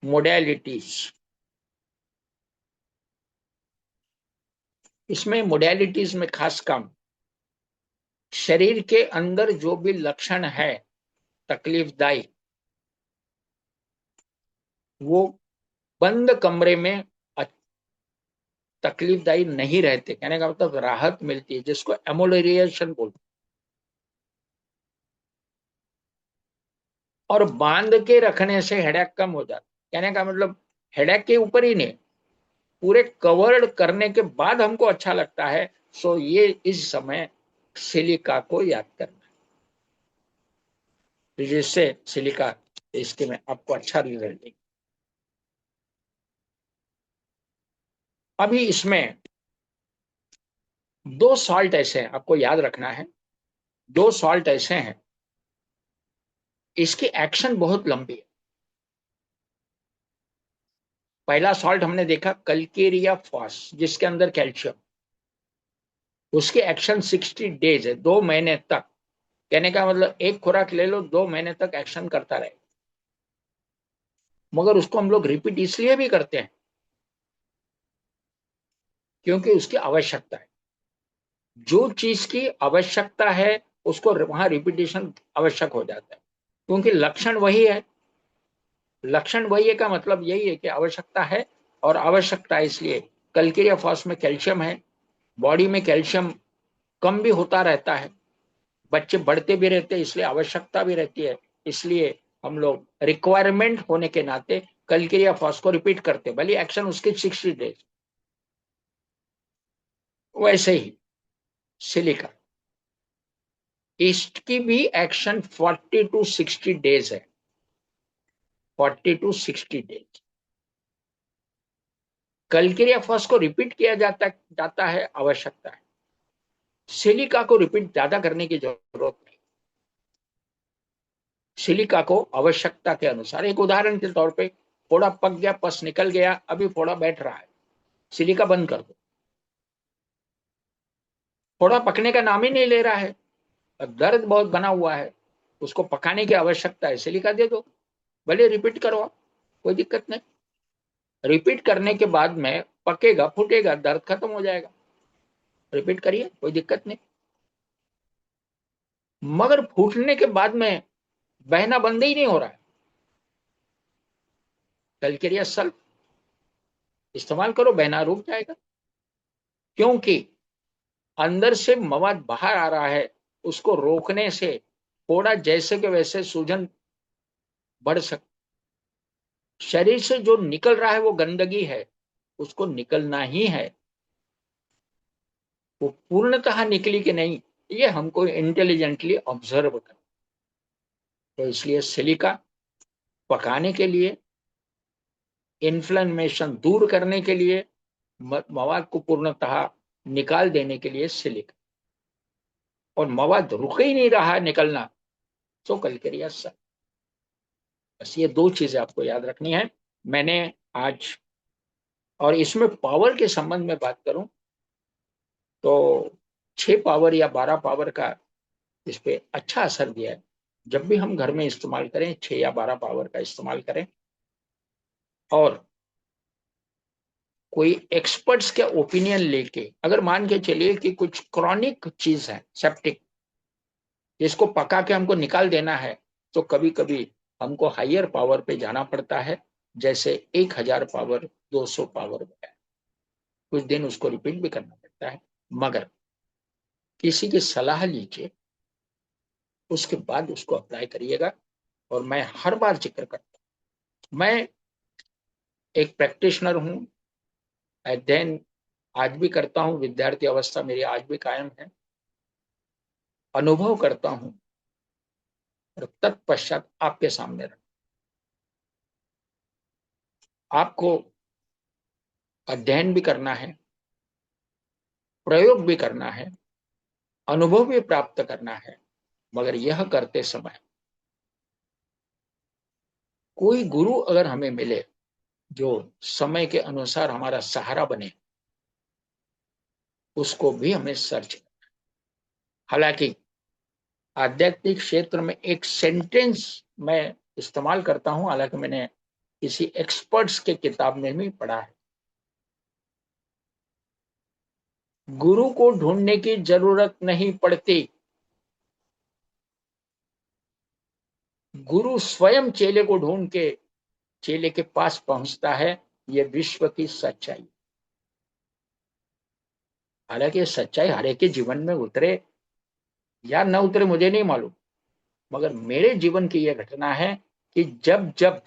मोडेलिटीज, इसमें मोडेलिटीज में खास काम शरीर के अंदर जो भी लक्षण है तकलीफदायी, वो बंद कमरे में तकलीफदायी नहीं रहते। कहने का मतलब राहत मिलती है, जिसको एमोलेरिएशन बोलते हैं। और बांध के रखने से हेडेक कम हो जाता है। कहने का मतलब हेडेक के ऊपर ही नहीं, पूरे कवर्ड करने के बाद हमको अच्छा लगता है। सो ये इस समय सिलिका को याद करना है, जिससे सिलिका इसके में आपको अच्छा रिजल्ट देगा। अभी इसमें दो सॉल्ट ऐसे हैं, आपको याद रखना है। दो सॉल्ट ऐसे हैं, इसकी एक्शन बहुत लंबी है। पहला सॉल्ट हमने देखा कल्केरिया फॉस, जिसके अंदर कैल्शियम, उसकी एक्शन 60 डेज है, 2 महीने तक। कहने का मतलब एक खुराक ले लो, 2 महीने तक एक्शन करता रहे। मगर उसको हम लोग रिपीट इसलिए भी करते हैं क्योंकि उसकी आवश्यकता है। जो चीज की आवश्यकता है उसको वहां रिपीटेशन आवश्यक हो जाता है, क्योंकि लक्षण वही है। लक्षण वही है का मतलब यही है कि आवश्यकता है, और आवश्यकता है इसलिए कल्केरिया फॉस में कैल्शियम है। बॉडी में कैल्शियम कम भी होता रहता है, बच्चे बढ़ते भी रहते हैं, इसलिए आवश्यकता भी रहती है। इसलिए हम लोग रिक्वायरमेंट होने के नाते कल्केरिया फॉस को रिपीट करते हैं, भले एक्शन उसके 60 डेज। वैसे ही सिलिका, इसकी भी एक्शन 40 to 60 डेज है। 40 to 60 डेज कल्केरिया फॉस को रिपीट किया जाता है, आवश्यकता है। सिलिका को रिपीट ज्यादा करने की जरूरत नहीं। सिलिका को आवश्यकता के अनुसार, एक उदाहरण के तौर पे, फोड़ा पक गया, पस निकल गया, अभी फोड़ा बैठ रहा है, सिलिका बंद कर दो। फोड़ा पकने का नाम ही नहीं ले रहा है, दर्द बहुत बना हुआ है, उसको पकाने की आवश्यकता है, सिलिका दे दो। भले रिपीट करो आप, कोई दिक्कत नहीं। रिपीट करने के बाद में पकेगा, फूटेगा, दर्द खत्म हो जाएगा। रिपीट करिए, कोई दिक्कत नहीं। मगर फूटने के बाद में बहना बंद ही नहीं हो रहा है, कैलकेरिया सल्फ इस्तेमाल करो, बहना रुक जाएगा। क्योंकि अंदर से मवाद बाहर आ रहा है, उसको रोकने से थोड़ा जैसे के वैसे सूजन बढ़ सकती। शरीर से जो निकल रहा है वो गंदगी है, उसको निकलना ही है। वो पूर्णतः निकली कि नहीं, ये हमको इंटेलिजेंटली ऑब्जर्व करना। तो इसलिए सिलिका पकाने के लिए, इन्फ्लेमेशन दूर करने के लिए, मवाद को पूर्णतः निकाल देने के लिए सिलिका। और मवाद रुक ही नहीं रहा है निकलना, तो कलकरिया सब। बस ये दो चीजें आपको याद रखनी है। मैंने आज, और इसमें पावर के संबंध में बात करूं तो 6 पावर या 12 पावर का इस पे अच्छा असर दिया है। जब भी हम घर में इस्तेमाल करें, 6 या 12 पावर का इस्तेमाल करें। और कोई एक्सपर्ट्स के ओपिनियन लेके, अगर मान के चलिए कि कुछ क्रॉनिक चीज है, सेप्टिक, जिसको पका के हमको निकाल देना है, तो कभी कभी हमको हायर पावर पे जाना पड़ता है, जैसे 1000 पावर, 200 पावर में। कुछ दिन उसको रिपीट भी करना पड़ता है। मगर किसी की सलाह लीजिए, उसके बाद उसको अप्लाई करिएगा। और मैं हर बार जिक्र करता हूं, मैं एक प्रैक्टिशनर हूं, अध्ययन आज भी करता हूं, विद्यार्थी अवस्था मेरी आज भी कायम है, अनुभव करता हूं, और तत्पश्चात आपके सामने रख, आपको अध्ययन भी करना है, प्रयोग भी करना है, अनुभव भी प्राप्त करना है। मगर यह करते समय कोई गुरु अगर हमें मिले जो समय के अनुसार हमारा सहारा बने, उसको भी हमें सर्च। हालांकि आध्यात्मिक क्षेत्र में एक सेंटेंस मैं इस्तेमाल करता हूं, हालांकि मैंने किसी एक्सपर्ट्स के किताब में भी पढ़ा है, गुरु को ढूंढने की जरूरत नहीं पड़ती, गुरु स्वयं चेले को ढूंढ के चेले के पास पहुंचता है। यह विश्व की सच्चाई। हालांकि ये सच्चाई हर एक के जीवन में उतरे या न उतरे मुझे नहीं मालूम, मगर मेरे जीवन की यह घटना है कि जब जब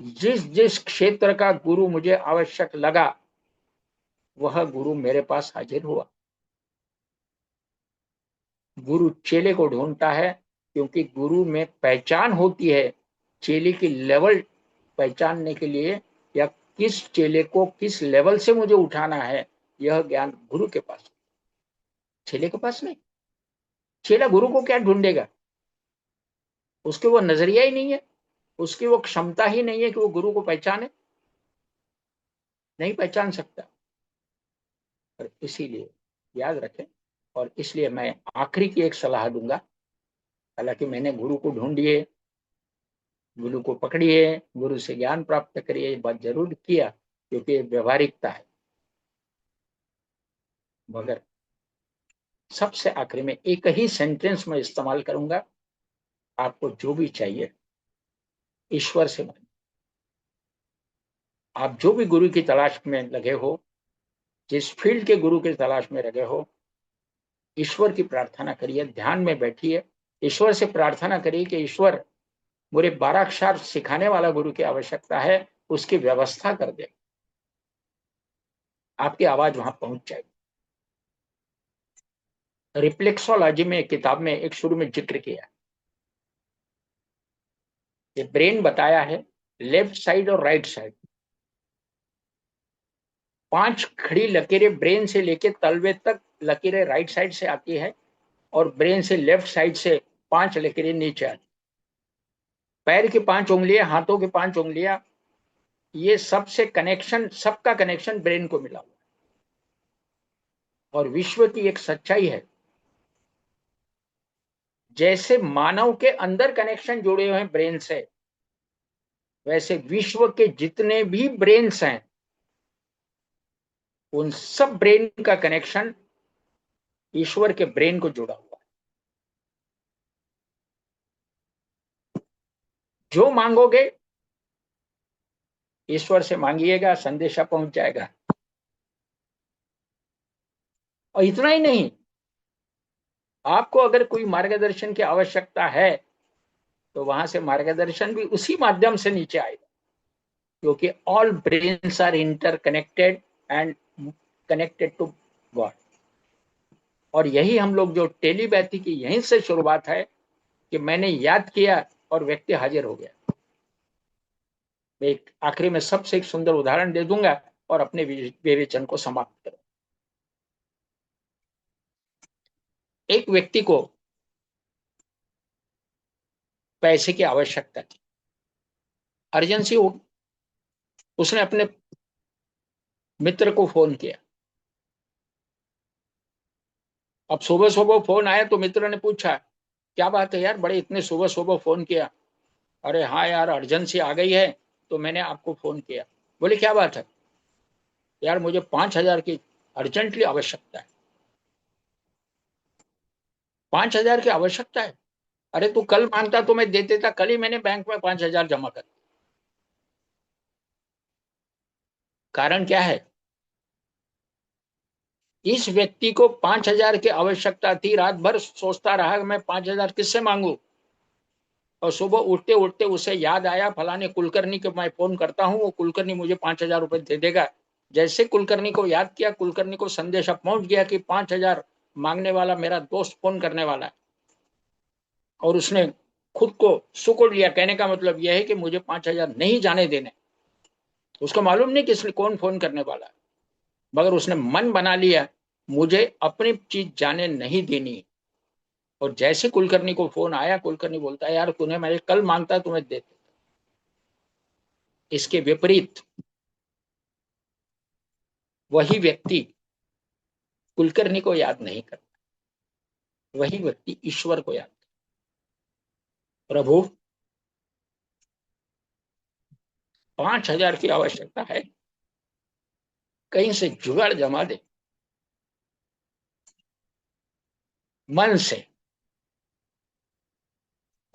जिस जिस क्षेत्र का गुरु मुझे आवश्यक लगा, वह गुरु मेरे पास हाजिर हुआ। गुरु चेले को ढूंढता है, क्योंकि गुरु में पहचान होती है। चेले की लेवल पहचानने के लिए, या किस चेले को किस लेवल से मुझे उठाना है, यह ज्ञान गुरु के पास, चेले के पास नहीं। चेला गुरु को क्या ढूंढेगा? उसके वो नजरिया ही नहीं है, उसकी वो क्षमता ही नहीं है कि वो गुरु को पहचाने, नहीं पहचान सकता। और इसीलिए याद रखें, और इसलिए मैं आखिरी की एक सलाह दूंगा। हालांकि मैंने गुरु को ढूंढिए, गुरु को पकड़िए, गुरु से ज्ञान प्राप्त करिए, बात जरूर किया, क्योंकि व्यवहारिकता है। मगर सबसे आखिरी में एक ही सेंटेंस में इस्तेमाल करूंगा, आपको जो भी चाहिए ईश्वर से मांगिए। आप जो भी गुरु की तलाश में लगे हो, जिस फील्ड के गुरु की तलाश में लगे हो, ईश्वर की प्रार्थना करिए, ध्यान में बैठिए, ईश्वर से प्रार्थना करिए कि ईश्वर, मुझे 12 अक्षर सिखाने वाला गुरु की आवश्यकता है, उसकी व्यवस्था कर दे। आपकी आवाज वहां पहुंच जाएगी। रिफ्लेक्सोलॉजी में एक किताब में एक शुरू में जिक्र किया, ये ब्रेन बताया है, लेफ्ट साइड और राइट साइड, 5 खड़ी लकीरें ब्रेन से लेकर तलवे तक लकीरें राइट साइड से आती है, और ब्रेन से लेफ्ट साइड से 5 लकीरें नीचे आती। पैर की 5 उंगलियां, हाथों की 5 उंगलियां, ये सबसे कनेक्शन, सबका कनेक्शन ब्रेन को मिला हुआ। और विश्व की एक सच्चाई है, जैसे मानव के अंदर कनेक्शन जुड़े हुए हैं ब्रेन से, वैसे विश्व के जितने भी ब्रेन्स हैं, उन सब ब्रेन का कनेक्शन ईश्वर के ब्रेन को जुड़ा हुआ है। जो मांगोगे ईश्वर से मांगिएगा, संदेशा पहुंच जाएगा। और इतना ही नहीं, आपको अगर कोई मार्गदर्शन की आवश्यकता है, तो वहां से मार्गदर्शन भी उसी माध्यम से नीचे आएगा, क्योंकि all brains are interconnected and connected to God. और यही हम लोग जो टेलीपैथी की यहीं से शुरुआत है, कि मैंने याद किया और व्यक्ति हाजिर हो गया। मैं एक आखिरी में सबसे एक सुंदर उदाहरण दे दूंगा और अपने विवेचन को समाप्त करूं। एक व्यक्ति को पैसे की आवश्यकता थी, अर्जेंसी हो। उसने अपने मित्र को फोन किया। अब सुबह सुबह फोन आया तो मित्र ने पूछा, क्या बात है यार, बड़े इतने सुबह सुबह फोन किया? अरे हाँ यार, अर्जेंसी आ गई है, तो मैंने आपको फोन किया। बोले क्या बात है? यार मुझे 5,000 की अर्जेंटली आवश्यकता है। 5,000 की आवश्यकता है? अरे तू कल मांगता तो मैं दे देता, कल ही मैंने बैंक में 5,000 जमा कर। कारण क्या है? इस व्यक्ति को 5,000 की आवश्यकता थी, रात भर सोचता रहा मैं 5,000 किससे मांगू, और सुबह उठते उठते उसे याद आया, फलाने कुलकर्णी को मैं फोन करता हूँ, वो कुलकर्णी मुझे 5,000 रुपए दे देगा। जैसे कुलकर्णी को याद किया, कुलकर्णी को संदेशा पहुंच गया कि 5,000 मांगने वाला मेरा दोस्त फोन करने वाला है। और उसने खुद को सुकोड़ लिया, कहने का मतलब यह है कि मुझे 5,000 नहीं जाने देने। उसको मालूम नहीं कि कौन फोन करने वाला है, मगर उसने मन बना लिया, मुझे अपनी चीज जाने नहीं देनी। और जैसे कुलकर्णी को फोन आया, कुलकर्णी बोलता है, यार तूने, मैं कल मांगता तुम्हें देते। इसके विपरीत वही व्यक्ति कुलकर्णी को याद नहीं करता, वही व्यक्ति ईश्वर को याद करता। प्रभु, 5,000 की आवश्यकता है, कहीं से जुगाड़ जमा दे। मन से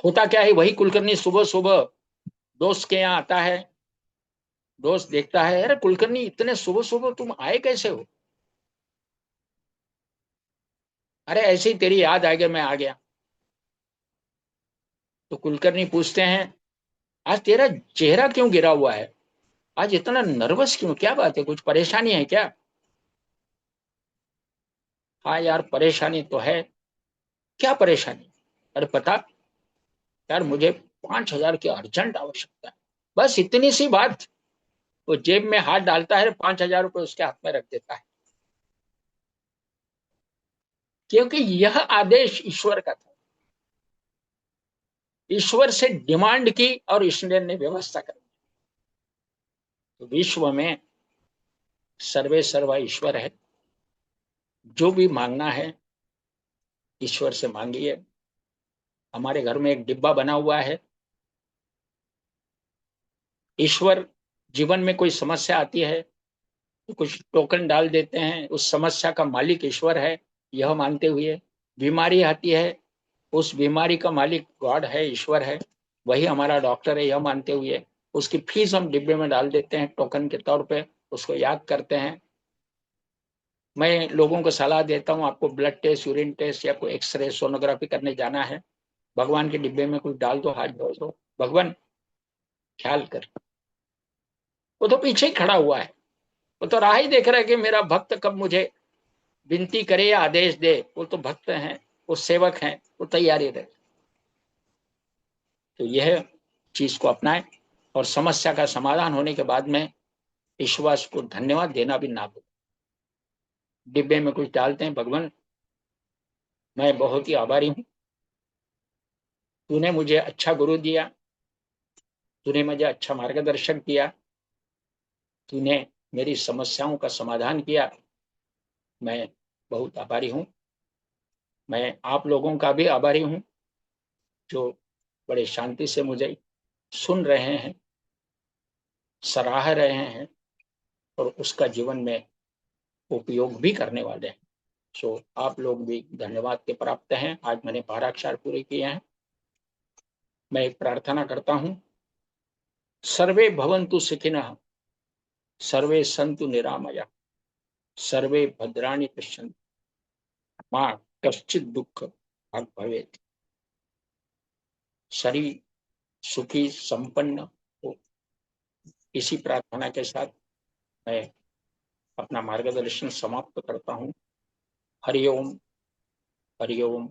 होता क्या है, वही कुलकर्णी सुबह सुबह दोस्त के यहाँ आता है। दोस्त देखता है, अरे कुलकर्णी इतने सुबह सुबह तुम आए कैसे हो? अरे ऐसे ही तेरी याद आ गई, मैं आ गया। तो कुलकर्णी पूछते हैं, आज तेरा चेहरा क्यों गिरा हुआ है? आज इतना नर्वस क्यों, क्या बात है, कुछ परेशानी है क्या? हाँ यार, परेशानी तो है। क्या परेशानी? अरे पता, यार मुझे 5,000 की अर्जेंट आवश्यकता है। बस इतनी सी बात। वो जेब में हाथ डालता है, 5,000 रुपये उसके हाथ में रख देता है। क्योंकि यह आदेश ईश्वर का था। ईश्वर से डिमांड की और ईश्वर ने व्यवस्था कर दी। तो विश्व में सर्वे सर्वा ईश्वर है। जो भी मांगना है ईश्वर से मांगिए। हमारे घर में एक डिब्बा बना हुआ है। ईश्वर, जीवन में कोई समस्या आती है तो कुछ टोकन डाल देते हैं, उस समस्या का मालिक ईश्वर है यह मानते हुए। बीमारी आती है, उस बीमारी का मालिक गॉड है, ईश्वर है, वही हमारा डॉक्टर है यह मानते हुए उसकी फीस हम डिब्बे में डाल देते हैं टोकन के तौर पे। उसको याद करते हैं। मैं लोगों को सलाह देता हूँ, आपको ब्लड टेस्ट, यूरिन टेस्ट या कोई एक्सरे, सोनोग्राफी करने जाना है, भगवान के डिब्बे में कुछ डाल दो, हाथ जोड़ दो, भगवान ख्याल कर। वो तो पीछे ही खड़ा हुआ है। वो तो राह ही देख रहा है कि मेरा भक्त कब मुझे विनती करे या आदेश दे। वो तो भक्त हैं, वो सेवक हैं, वो तैयारी रहे। तो यह चीज को अपनाएं और समस्या का समाधान होने के बाद में ईश्वर को धन्यवाद देना भी ना भूलें। डिब्बे में कुछ डालते हैं, भगवान मैं बहुत ही आभारी हूँ, तूने मुझे अच्छा गुरु दिया, तूने मुझे अच्छा मार्गदर्शक दिया, तूने मेरी समस्याओं का समाधान किया, मैं बहुत आभारी हूँ। मैं आप लोगों का भी आभारी हूँ जो बड़े शांति से मुझे सुन रहे हैं, सराह रहे हैं और उसका जीवन में उपयोग भी करने वाले हैं। सो आप लोग भी धन्यवाद के प्राप्त हैं। आज मैंने 12 अक्षर पूरे किए हैं। मैं एक प्रार्थना करता हूँ। सर्वे भवन्तु सुखिनः, सर्वे सन्तु निरामया, सर्वे भद्राणि पश्यन्तु, मां कश्चित् दुःख भाग् भवेत्। शरीर सुखी संपन्न हो। इसी प्रार्थना के साथ मैं अपना मार्गदर्शन समाप्त करता हूँ। हरि ओम, हरि ओम,